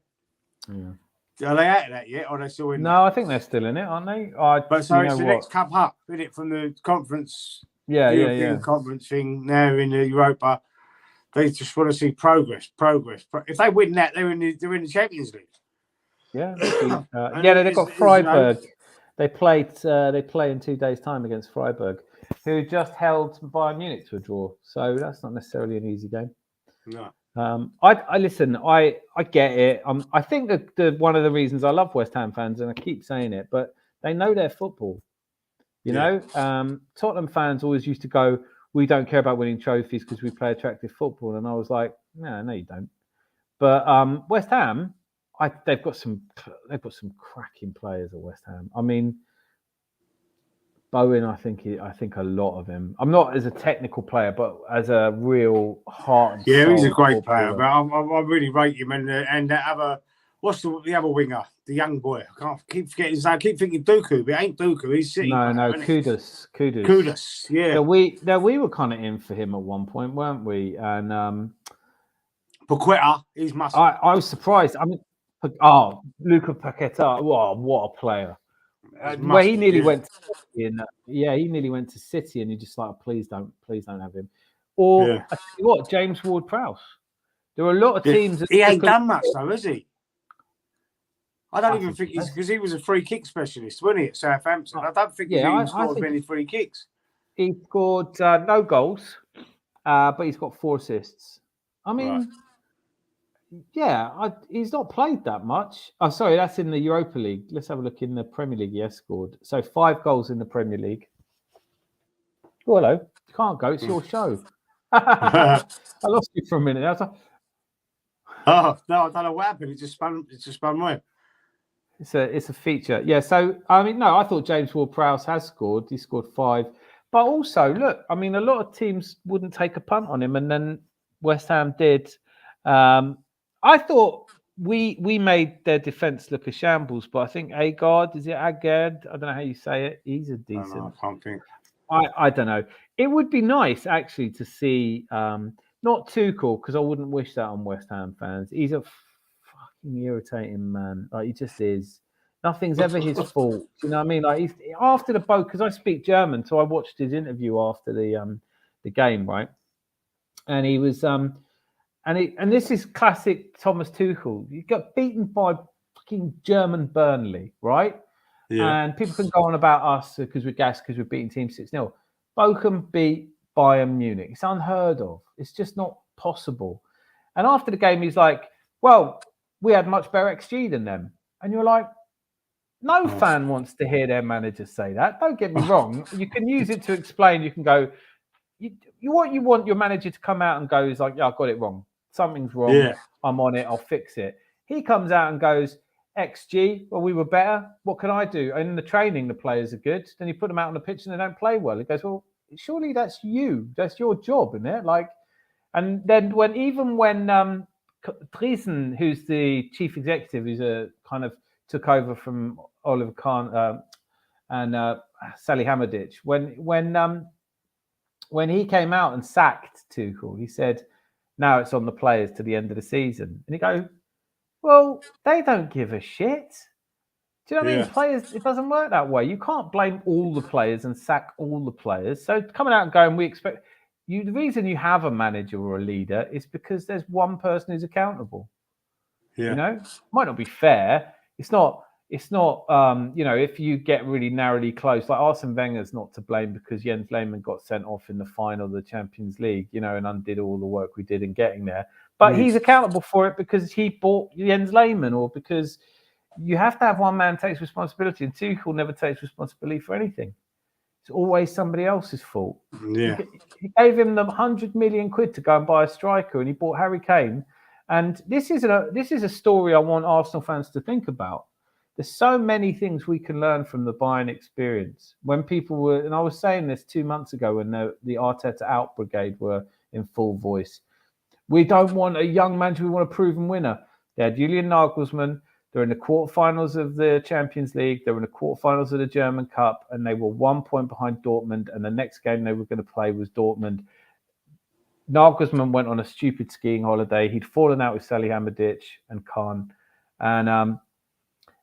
Are they out of that yet? Or are they still in? No, I think they're still in it, aren't they? But so it's the next cup up, isn't it? From the conference, European conference thing. Now in the Europa, they just want to see progress. If they win that, they're in the Champions League. Yeah, they've got Freiburg. They play in 2 days' time against Freiburg, who just held Bayern Munich to a draw. So that's not necessarily an easy game. No. I get it. I think that one of the reasons I love West Ham fans, and I keep saying it, but they know their football. You know, Tottenham fans always used to go, "We don't care about winning trophies because we play attractive football," and I was like, "No, you don't." But West Ham, they've got some cracking players at West Ham. I mean, Bowen, I think a lot of him. I'm not as a technical player, but as a real heart. And he's a great player. But I really rate him. And that other, what's the other winger? The young boy. I keep forgetting his name. I keep thinking Dooku, but it ain't Dooku. He's City. No, Kudus. Kudus. Yeah. We were kind of in for him at one point, weren't we? And Paqueta, he's muscle. I was surprised. I mean, Luca Paqueta. What a player! Where he nearly went to City, he nearly went to City, and you're just like, please don't have him. Or I tell you what, James Ward-Prowse. There are a lot of teams. He ain't done much though, has he? I don't even think he's, because he was a free kick specialist, wasn't he, at Southampton? I don't think he's scored many free kicks. He scored no goals, but he's got 4 assists. I mean, he's not played that much. Oh, sorry, that's in the Europa League. Let's have a look in the Premier League. He has scored. So 5 goals in the Premier League. Oh, hello. You can't go. It's your show. I lost you for a minute. I was like, oh, no, I don't know what happened. It just spun away. It's a feature. Yeah, so, I mean, no, I thought James Ward-Prowse has scored. He scored 5. But also, look, I mean, a lot of teams wouldn't take a punt on him, and then West Ham did. I thought we made their defence look a shambles, but I think Agard, is it Agard? I don't know how you say it. He's a decent. I can't think. I don't know. It would be nice, actually, to see, not Tuchel, because I wouldn't wish that on West Ham fans. He's a fucking irritating man. Like, he just is. Nothing's ever his fault. You know what I mean? Like, after the boat, because I speak German, so I watched his interview after the game, right? And he was and this is classic Thomas Tuchel. You got beaten by fucking German Burnley, right? Yeah. And people can go on about us because we're gassed because we're beating team 6-0. Bochum beat Bayern Munich. It's unheard of. It's just not possible. And after the game, he's like, "Well, we had much better XG than them." And you're like, no fan wants to hear their manager say that. Don't get me wrong. You can use it to explain. You can go, you want your manager to come out and go, is like, "Yeah, I got it wrong. Something's wrong. Yeah. I'm on it. I'll fix it." He comes out and goes, "XG, well, we were better. What can I do?" And in the training, the players are good. Then you put them out on the pitch and they don't play well. He goes, "Well, surely that's you. That's your job, isn't it?" Like, and then when Driesen, who's the chief executive, who's a kind of took over from Oliver Kahn and Sally Hamadic, when he came out and sacked Tuchel, he said, "Now it's on the players to the end of the season." And you go, well, they don't give a shit. Do you know what I mean? Players, it doesn't work that way. You can't blame all the players and sack all the players. So coming out and going, we expect you. The reason you have a manager or a leader is because there's one person who's accountable. Yeah. You know, might not be fair. It's not. You know, if you get really narrowly close, like Arsene Wenger's not to blame because Jens Lehmann got sent off in the final of the Champions League, you know, and undid all the work we did in getting there. But he's accountable for it because he bought Jens Lehmann, or because you have to have one man takes responsibility, and Tuchel never takes responsibility for anything. It's always somebody else's fault. Yeah. He gave him the 100 million quid to go and buy a striker, and he bought Harry Kane. And this is a story I want Arsenal fans to think about. There's so many things we can learn from the Bayern experience. When people were, and I was saying this 2 months ago when the Arteta out brigade were in full voice. We don't want a young manager, we want a proven winner. They had Julian Nagelsmann, They're in the quarterfinals of the Champions League. They're in the quarterfinals of the German Cup, and they were 1 point behind Dortmund. And the next game they were going to play was Dortmund. Nagelsmann went on a stupid skiing holiday. He'd fallen out with Salihamidzic and Khan, and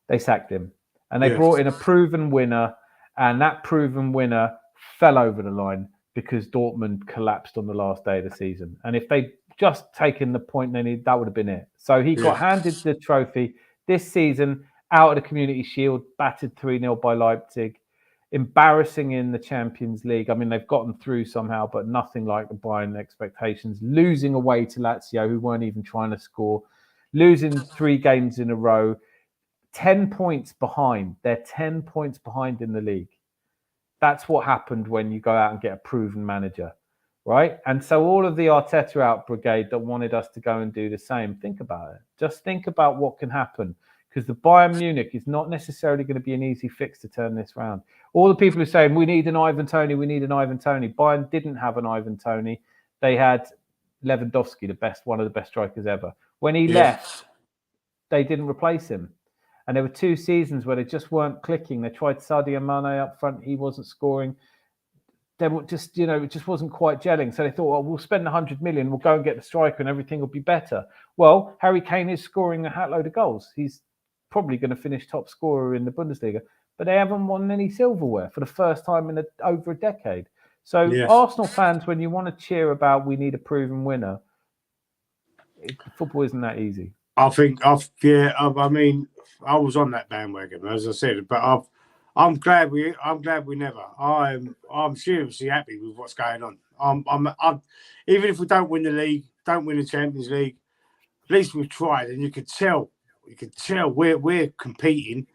they sacked him. And they brought in a proven winner, and that proven winner fell over the line because Dortmund collapsed on the last day of the season. And if they'd just taken the point they needed, that would have been it. So he got handed the trophy this season out of the Community Shield, battered 3-0 by Leipzig. Embarrassing in the Champions League. I mean, they've gotten through somehow, but nothing like the Bayern expectations. Losing away to Lazio, who weren't even trying to score. Losing 3 games in a row. 10 points behind. They're 10 points behind in the league. That's what happened when you go out and get a proven manager, right? And so all of the Arteta out brigade that wanted us to go and do the same, think about it. Just think about what can happen. Because the Bayern Munich is not necessarily going to be an easy fix to turn this round. All the people who are saying, we need an Ivan Toney, we need an Ivan Toney. Bayern didn't have an Ivan Toney. They had Lewandowski, one of the best strikers ever. When he left, they didn't replace him. And there were 2 seasons where they just weren't clicking. They tried Sadio Mane up front. He wasn't scoring. They were just, it just wasn't quite gelling. So they thought, well, we'll spend 100 million. We'll go and get the striker and everything will be better. Well, Harry Kane is scoring a hatload of goals. He's probably going to finish top scorer in the Bundesliga, but they haven't won any silverware for the first time in over a decade. So Arsenal fans, when you want to cheer about we need a proven winner, football isn't that easy. I mean, I was on that bandwagon, as I said, but I'm glad we never. I'm seriously happy with what's going on. I'm even if we don't win the league, don't win the Champions League, at least we've tried, and you could tell we're competing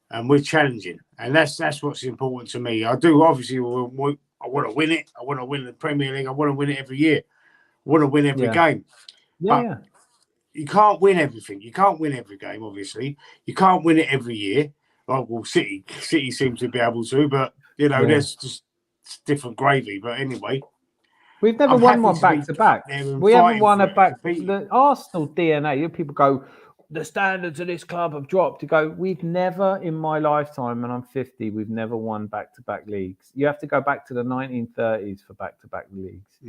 and we're challenging, and that's what's important to me. I do obviously. I want to win it. I want to win the Premier League. I want to win it every year. I want to win every game. But you can't win everything. You can't win every game. Obviously, you can't win it every year. Well, City seems to be able to, but there's just different gravy. But anyway. We've never won one back to back. We haven't won a back. The Arsenal DNA. People go, the standards of this club have dropped. To go, we've never in my lifetime, and I'm 50, we've never won back-to-back leagues. You have to go back to the 1930s for back-to-back leagues.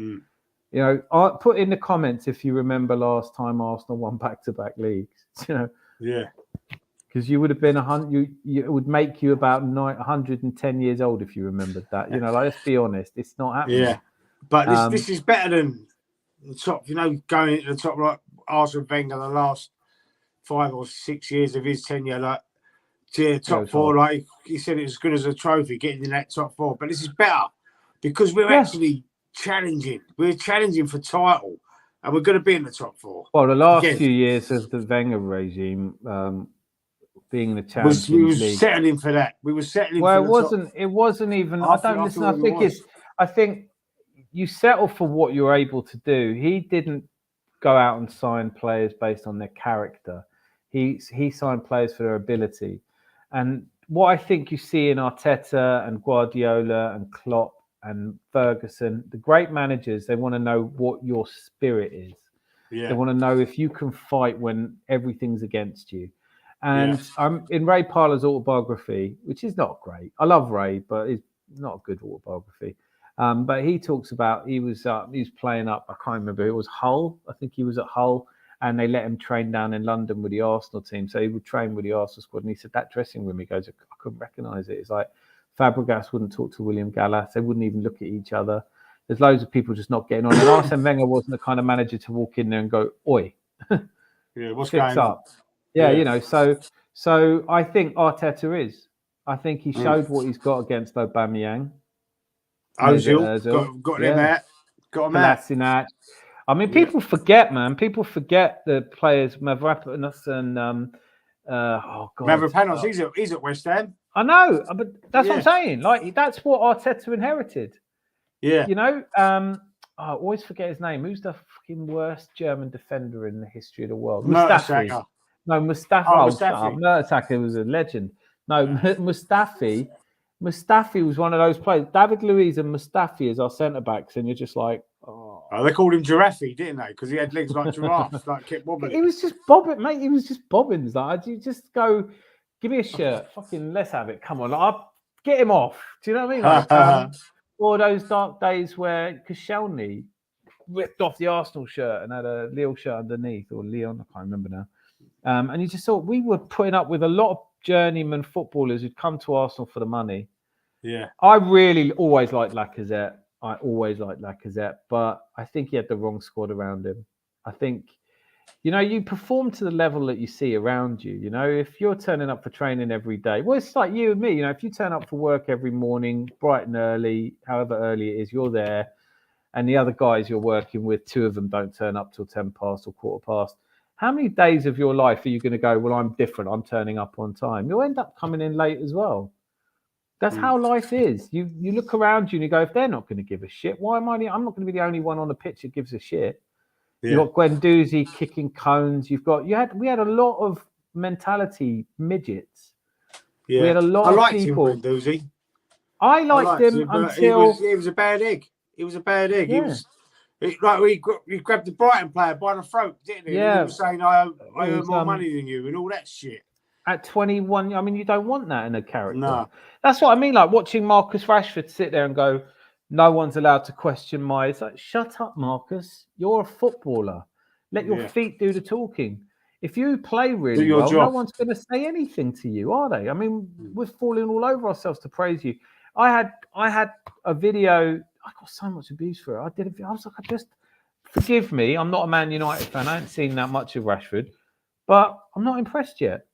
Put in the comments if you remember last time Arsenal won back-to-back leagues. Because you would have been it would make you about 110 years old if you remembered that. Let's be honest, it's not happening. Yeah. But this is better than the top, going into the top like Arsene Wenger the last 5 or 6 years of his tenure, top 4, like he said, it's as good as a trophy getting in that top 4. But this is better because we're actually challenging. We're challenging for title, and we're going to be in the top 4. Well, the last few years of the Wenger regime, being the Champions we were League, settling for that. We were settling. Well, for it wasn't even. I think you settle for what you're able to do. He didn't go out and sign players based on their character. He signed players for their ability. And what I think you see in Arteta and Guardiola and Klopp and Ferguson, the great managers, they want to know what your spirit is. They want to know if you can fight when everything's against you. And I'm in Ray Parlour's autobiography, which is not great. I love Ray, but it's not a good autobiography. But he talks about he was playing up. I can't remember. It was Hull. I think he was at Hull, and they let him train down in London with the Arsenal team. So he would train with the Arsenal squad. And he said that dressing room, he goes, I couldn't recognise it. It's like Fabregas wouldn't talk to William Gallas. They wouldn't even look at each other. There's loads of people just not getting on. And Arsene Wenger wasn't the kind of manager to walk in there and go, "Oi, what's going on?" So I think Arteta is. I think he showed what he's got against Aubameyang. Ozil, got him out. Got him out. I mean, people forget, man. People forget the players, Mavropanos and Mavropanos. He's at West Ham. I know, but that's what I'm saying. Like, that's what Arteta inherited. Yeah. I always forget his name. Who's the fucking worst German defender in the history of the world? Mustafi. No, Mustafi. Mustafi was a legend. No, Mustafi was one of those players. David Luiz and Mustafi as our centre backs, and you're just like, oh. They called him Giraffe, didn't they? Because he had legs like giraffes, like kept wobbling. He was just bobbing, mate. He was just bobbing. Like, you just go, give me a shirt. Fucking, let's have it. Come on. I'll get him off. Do you know what I mean? Like, or those dark days where Koscielny ripped off the Arsenal shirt and had a Lille shirt underneath, or Leon, I can't remember now. And you just thought we were putting up with a lot of journeyman footballers who'd come to Arsenal for the money. Yeah. I really always liked Lacazette. But I think he had the wrong squad around him. I think, you perform to the level that you see around you. If you're turning up for training every day, well, it's like you and me. If you turn up for work every morning, bright and early, however early it is, you're there. And the other guys you're working with, 2 of them don't turn up till 10 past or quarter past. How many days of your life are you going to go, well, I'm different, I'm turning up on time? You'll end up coming in late as well. That's how life is. You look around you and you go, if they're not going to give a shit, why am I? I'm not going to be the only one on the pitch that gives a shit. Yeah. You've got Guendouzi kicking cones. We had a lot of mentality midgets. Yeah. We had a lot of people. I liked him, Guendouzi. I liked him until he was a bad egg. He was a bad egg. Yeah. He grabbed the Brighton player by the throat, didn't he? Yeah. And he was saying, I earn more money than you and all that shit. At 21, I mean, you don't want that in a character. No. That's what I mean. Like watching Marcus Rashford sit there and go, no one's allowed to question my... It's like, shut up, Marcus. You're a footballer. Let your feet do the talking. If you play really well, no one's going to say anything to you, are they? I mean, we're falling all over ourselves to praise you. I had a video... I got so much abuse for it. I was like, forgive me. I'm not a Man United fan. I haven't seen that much of Rashford. But I'm not impressed yet.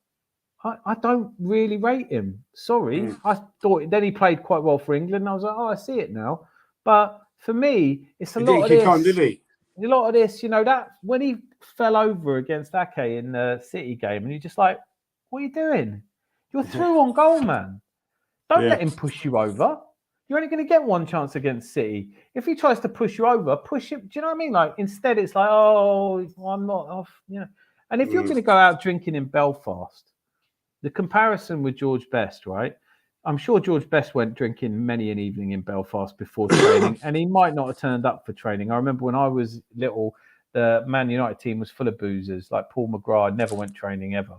I don't really rate him. Sorry. I thought then he played quite well for England. And I was like, I see it now. But for me, it's a lot of this. Did he? A lot of this, that when he fell over against Ake in the City game, and you're just like, what are you doing? You're through on goal, man. Don't let him push you over. You're only going to get one chance against City. If he tries to push you over, push him. Do you know what I mean? Like instead, it's like, oh, I'm not off. And if you're going to go out drinking in Belfast, the comparison with George Best, right? I'm sure George Best went drinking many an evening in Belfast before training, and he might not have turned up for training. I remember when I was little, the Man United team was full of boozers, like Paul McGrath never went training ever.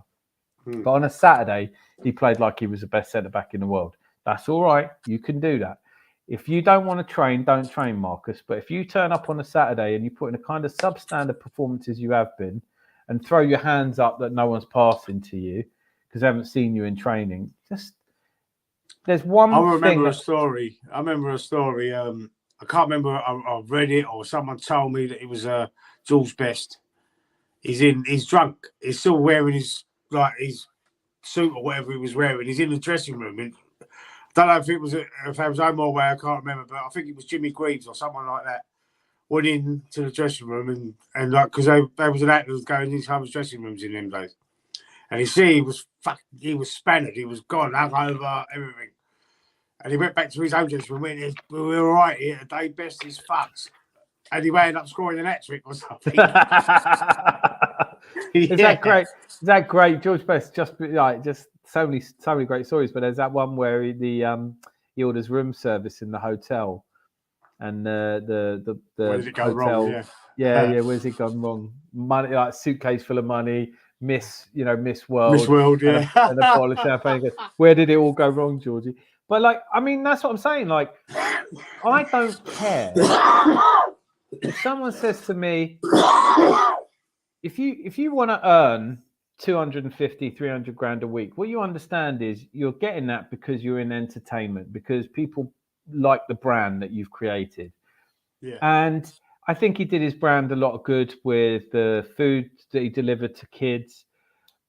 But on a Saturday, he played like he was the best centre-back in the world. That's all right. You can do that. If you don't want to train, don't train, Marcus. But if you turn up on a Saturday and you put in a kind of substandard performances you have been and throw your hands up that no one's passing to you because they haven't seen you in training, there's one thing. I remember a story. I can't remember. I read it or someone told me that it was George Best. He's drunk. He's still wearing his suit or whatever he was wearing. He's in the dressing room. And I don't know if it was Omar Way, I can't remember, but I think it was Jimmy Greaves or someone like that went into the dressing room and like because there was an actor who was going into some dressing rooms in them days, and he was spannered, he was gone, hungover, everything, and he went back to his own dressing room. We were all right here today, Best is fucked, and he ended up scoring an hat-trick or something. Is that great? Is that great? George Best just so many great stories, but there's that one where he orders room service in the hotel, and the hotel, where's it gone wrong? Money, like suitcase full of money, Miss World, and a bottle of champagne. Where did it all go wrong, Georgie? But that's what I'm saying. Like, I don't care if someone says to me, if you want to earn 250, 300 grand a week, what you understand is you're getting that because you're in entertainment, because people like the brand that you've created. Yeah. And I think he did his brand a lot of good with the food that he delivered to kids.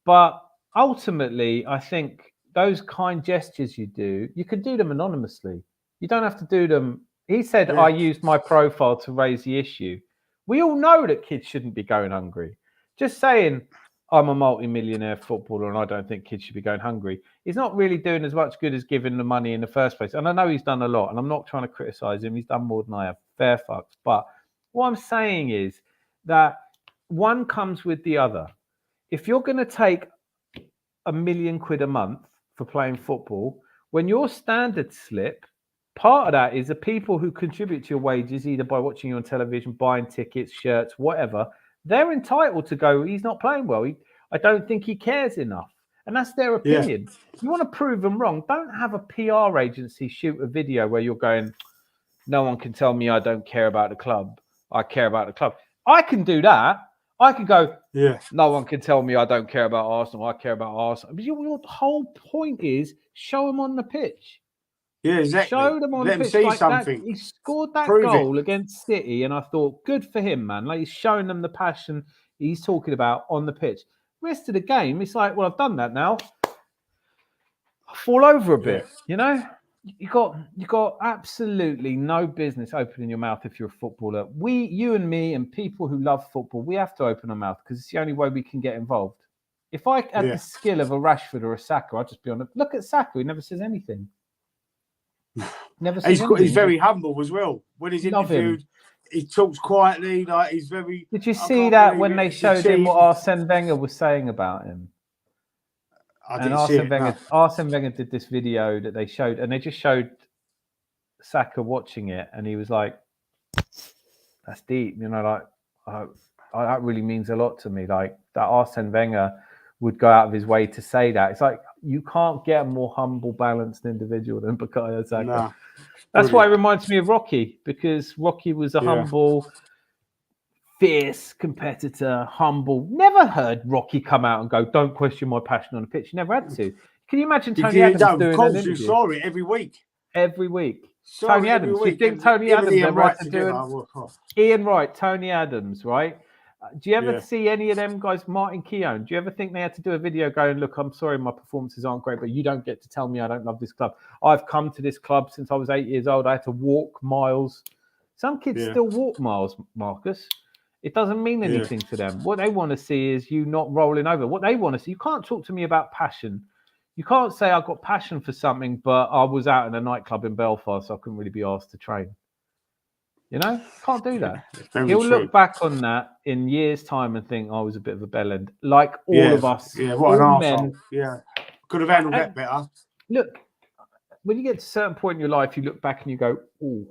But ultimately, I think those kind gestures you can do them anonymously. You don't have to do them. He said, I used my profile to raise the issue. We all know that kids shouldn't be going hungry. Just saying, I'm a multi-millionaire footballer and I don't think kids should be going hungry, he's not really doing as much good as giving the money in the first place. And I know he's done a lot, and I'm not trying to criticize him. He's done more than I have. Fair fucks. But what I'm saying is that one comes with the other. If you're going to take £1 million a month for playing football, when your standards slip, part of that is the people who contribute to your wages, either by watching you on television, buying tickets, shirts, whatever, they're entitled to go, he's not playing well. I don't think he cares enough. And that's their opinion. You want to prove them wrong. Don't have a PR agency shoot a video where you're going, no one can tell me I don't care about the club. I care about the club. I can do that. I can go, no one can tell me I don't care about Arsenal. I care about Arsenal. But your whole point is show them on the pitch. Yeah, exactly. Show them on Let the pitch. them see Like something. He scored that Prove goal it. against City, and I thought, good for him, man. Like, he's showing them the passion he's talking about on the pitch. Rest of the game, it's like, well, I've done that now. I fall over a bit, you know? You got absolutely no business opening your mouth if you're a footballer. You and me and people who love football, we have to open our mouth because it's the only way we can get involved. If I had the skill of a Rashford or a Saka, I'd just be on it. Look at Saka, he never says anything. He's very humble as well. When he's interviewed, he talks quietly, like he's very. Did you see that when they showed him what Arsene Wenger was saying about him? Arsene Wenger did this video that they showed, and they just showed Saka watching it, and he was like, "That's deep," you know, like that really means a lot to me. Like that Arsene Wenger would go out of his way to say that. It's like you can't get a more humble, balanced individual than Bukayo Saka. Nah, that's why it reminds me of Rocky, because Rocky was a humble, fierce competitor, humble. Never heard Rocky come out and go, "Don't question my passion on the pitch." You never had to. Can you imagine Tony Adams doing that? Of course, you saw it every week. Every week. Tony Adams. You think Tony Adams ever had to do it? Ian Wright, Tony Adams, right? Do you ever see any of them guys, Martin Keown? Do you ever think they had to do a video going, "Look, I'm sorry, my performances aren't great, but you don't get to tell me I don't love this club. I've come to this club since I was 8 years old. I had to walk miles." Some kids still walk miles, Marcus. It doesn't mean anything to them. What they want to see is you not rolling over. What they want to see, you can't talk to me about passion. You can't say I've got passion for something, but I was out in a nightclub in Belfast, so I couldn't really be asked to train. You know, can't do that. He'll look back on that in years' time and think, I was a bit of a bellend, like all of us. Yeah, what an arsehole. Yeah, could have handled that better. Look, when you get to a certain point in your life, you look back and you go, "Oh,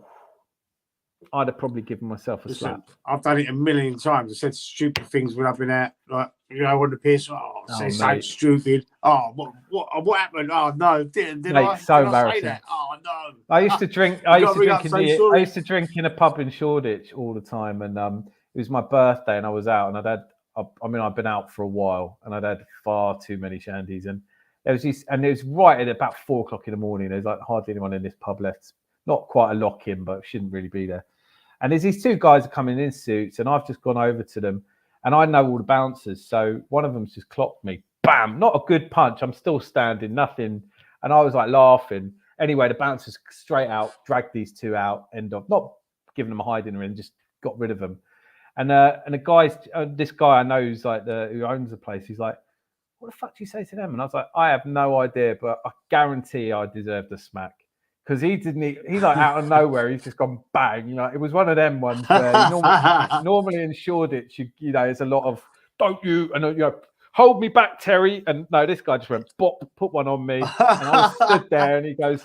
I'd have probably given myself a slap." I've done it a million times. I said stupid things when I've been out, like, you know, on the piss. Say something stupid. What happened? Oh no, did I? So did embarrassing. I say that? Oh no. I used to drink. I used to drink in a pub in Shoreditch all the time, and it was my birthday, and I was out, and I'd been out for a while, and I'd had far too many shandies, and there was this, and it was right at about 4 o'clock in the morning. There's like hardly anyone in this pub left. Not quite a lock in, but shouldn't really be there. And there's these two guys coming in suits, and I've just gone over to them, and I know all the bouncers. So one of them's just clocked me, bam! Not a good punch. I'm still standing, nothing. And I was like laughing. Anyway, the bouncers straight out, dragged these two out, not giving them a hiding or anything, just got rid of them. And the guys, this guy I know who's like who owns the place, he's like, "What the fuck do you say to them?" And I was like, "I have no idea, but I guarantee I deserved a smack." Because he's like out of nowhere, he's just gone bang. You know, it was one of them ones where normally in Shoreditch, you know, there's a lot of "don't you," and you know, "hold me back, Terry." And no, this guy just went bop, put one on me, and I stood there, and he goes,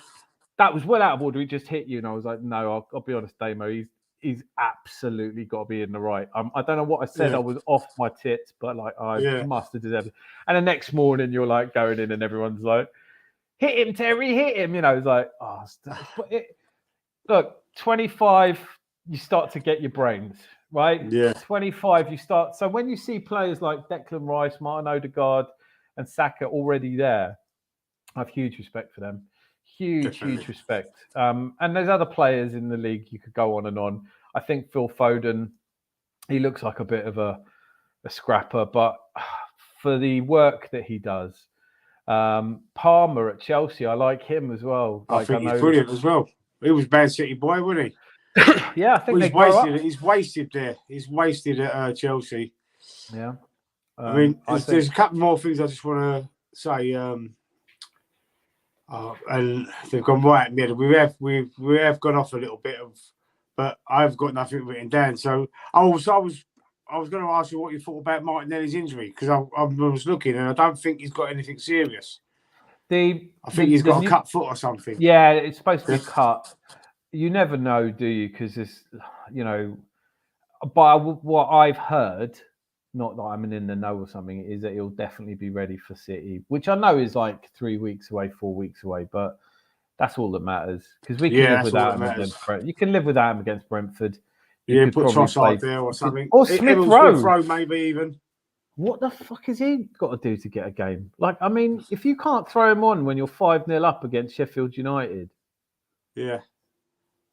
"That was well out of order. He just hit you." And I was like, "No, I'll be honest, Damo. He's absolutely got to be in the right." I don't know what I said. I was off my tits, but like I must have deserved it. And the next morning, you're like going in, and everyone's like, "Hit him, Terry, hit him." You know, it's like, look, 25, you start to get your brains, right? Yeah. 25, you start. So when you see players like Declan Rice, Martin Odegaard, and Saka already there, I have huge respect for them. Huge respect. And there's other players in the league you could go on and on. I think Phil Foden, he looks like a bit of a scrapper, but for the work that he does, Palmer at Chelsea, I like him as well. I think he's brilliant as well. He was Man City boy, wasn't he? Yeah, I think he's wasted there. He's wasted at Chelsea. Yeah. I mean, there's a couple more things I just want to say. And they've gone right in the middle. We have gone off a little bit but I've got nothing written down. So I was going to ask you what you thought about Martinelli's injury, because I was looking and I don't think he's got anything serious. I think he's got a cut foot or something. Yeah, it's supposed to be cut. You never know, do you? Because it's, by what I've heard, not that I'm in the know or something, is that he'll definitely be ready for City, which I know is like 3 weeks away, 4 weeks away, but that's all that matters because we can live without him against Brentford. You can live without him against Brentford. You could put Trossard there or something. Or Smith Rowe, maybe even. What the fuck has he got to do to get a game? Like, I mean, if you can't throw him on when you're 5-0 up against Sheffield United. Yeah,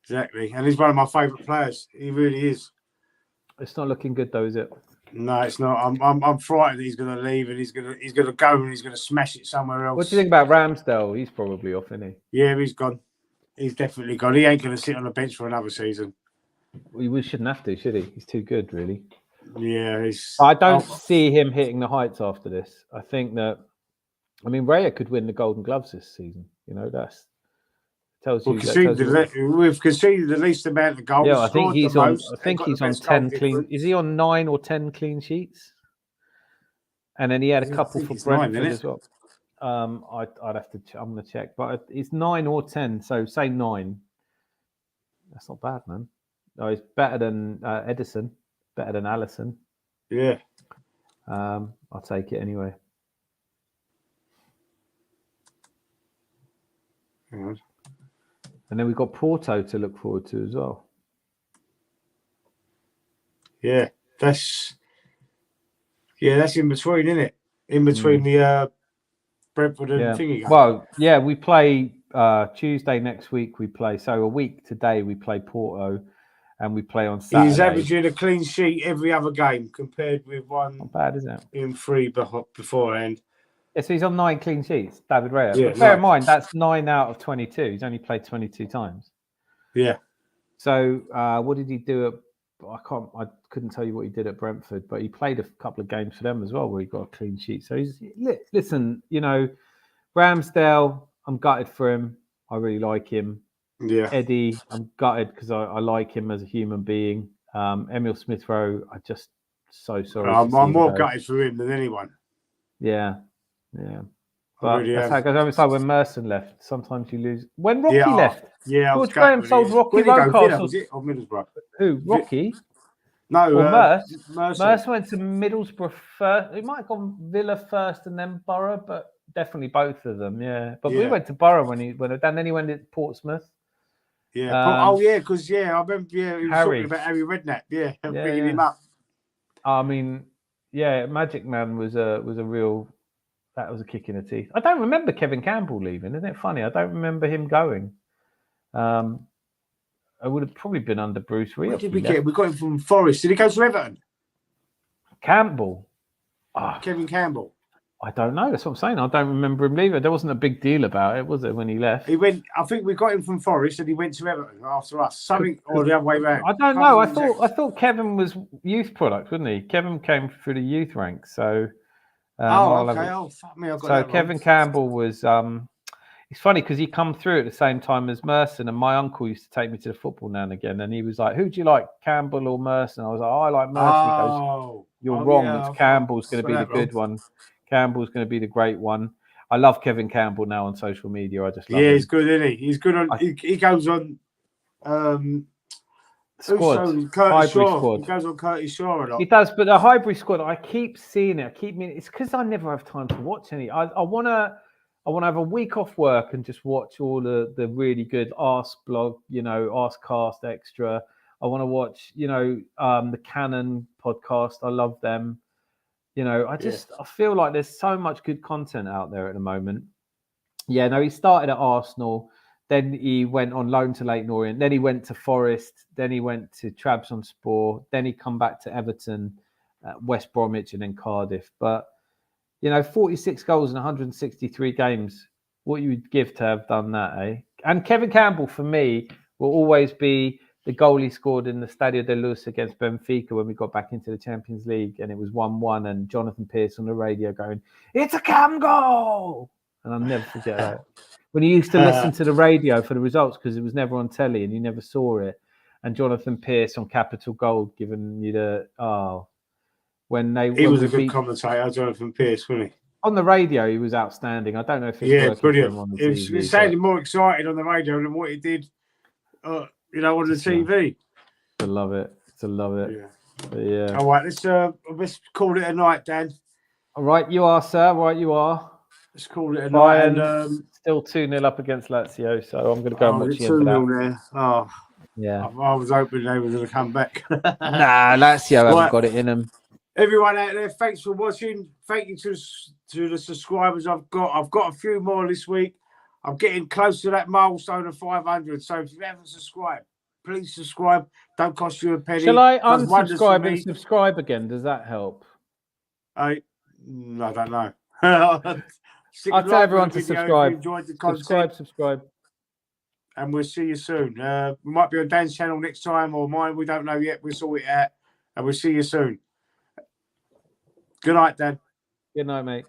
exactly. And he's one of my favourite players. He really is. It's not looking good though, is it? No, it's not. I'm frightened that he's going to leave and he's going to go and he's going to smash it somewhere else. What do you think about Ramsdale? He's probably off, isn't he? Yeah, he's gone. He's definitely gone. He ain't going to sit on the bench for another season. We shouldn't have to, should he? He's too good, really. Yeah, I don't see him hitting the heights after this. I think that, Raya could win the Golden Gloves this season. That tells you. We've conceded the least amount of goals. Yeah, I think he's on. I think he's on 10 clean. Is he on 9 or 10 clean sheets? And then he had a couple for Brentford as well. I'd have to. I'm going to check, but it's 9 or 10. So say 9. That's not bad, man. No, it's better than Edison. Better than Allison. Yeah. I'll take it anyway. Yeah. And then we've got Porto to look forward to as well. Yeah, that's in between, isn't it? In between the Brentford and thingy. Well, yeah, we play Tuesday next week. We play a week today. We play Porto. And we play on Saturday. He's averaging a clean sheet every other game compared with one. Not bad, is it? In 3 beforehand. Yeah, so he's on 9 clean sheets, David Raya. Yeah, but bear in mind, that's 9 out of 22. He's only played 22 times. Yeah. So what did he do I couldn't tell you what he did at Brentford, but he played a couple of games for them as well where he got a clean sheet. So listen, Ramsdale, I'm gutted for him. I really like him. Yeah, Eddie, I'm gutted because I like him as a human being. Emil Smith Rowe, I just so sorry. I'm more gutted for him than anyone. Yeah. But really that's how it goes. It's like when Merson left. Sometimes you lose. When Rocky left, George Graham sold Rocky Rocastle. Or Middlesbrough? Who? Rocky? No, Merson went to Middlesbrough first. He might have gone Villa first and then Borough, but definitely both of them. Yeah, but we went to Borough when he went, and then he went to Portsmouth. Yeah. Because I remember. Yeah, he was talking about Harry Redknapp. Yeah, bringing him up. Magic Man was a real. That was a kick in the teeth. I don't remember Kevin Campbell leaving. Isn't it funny? I don't remember him going. I would have probably been under Bruce Rhea. Where did we get? We got him from Forest. Did he go to Everton? Campbell. Kevin Campbell. I don't know. That's what I'm saying. I don't remember him leaving. There wasn't a big deal about it, was it, when he left? He went. I think we got him from Forest, and he went to Everton after us. Something or the other way around. I don't know. I thought Kevin was youth product, wasn't he? Kevin came through the youth ranks. So. Okay. Fuck me. Kevin Campbell was. It's funny because he come through at the same time as Merson, and my uncle used to take me to the football now and again, and he was like, "Who do you like, Campbell or Merson?" I was like, "I like Merson." He goes, "You're wrong. It's Campbell's going to be the good one. Campbell's going to be the great one." I love Kevin Campbell now on social media. I just love him. He's good, isn't he? He's good on. He goes on. Squad, Curtis Shaw. He goes on Curtis Shaw a lot. He does, but the Highbury squad, I keep seeing it. It's because I never have time to watch any. I want to have a week off work and just watch all the really good Ask blog, Askcast Extra. I want to watch, the Canon podcast. I love them. I feel like there's so much good content out there at the moment. Yeah, no, he started at Arsenal. Then he went on loan to Leyton Orient. Then he went to Forest. Then he went to Trabzonspor. Then he come back to Everton, West Bromwich, and then Cardiff. But, 46 goals in 163 games. What you would give to have done that, eh? And Kevin Campbell, for me, will always be the goal he scored in the Stadio de Luz against Benfica when we got back into the Champions League. And it was 1-1. And Jonathan Pearce on the radio going, "It's a Cam goal!" And I'll never forget that. When you used to listen to the radio for the results because it was never on telly and you never saw it, and Jonathan Pearce on Capital Gold giving you he was a good commentator, Jonathan Pearce, wasn't he? On the radio, he was outstanding. I don't know if it's working brilliant. for him on the It TV. sounded more excited on the radio than what he did, on the TV. To love it. Yeah. All right, let's call it a night, Dan. All right, you are, sir. Right, you are. Let's call it a night. And still 2-0 up against Lazio, so I'm going to go and watch the 2-0 there. Oh, yeah. I was hoping they were going to come back. Nah, Lazio haven't got it in them. Everyone out there, thanks for watching. Thank you to the subscribers I've got. I've got a few more this week. I'm getting close to that milestone of 500. So if you haven't subscribed, please subscribe. Don't cost you a penny. Shall I unsubscribe and subscribe again? Does that help? I don't know. I'll tell everyone to subscribe. Enjoyed the content. Subscribe. And we'll see you soon. We might be on Dan's channel next time or mine. We don't know yet. We'll sort it out. And we'll see you soon. Good night, Dan. Good night, mate.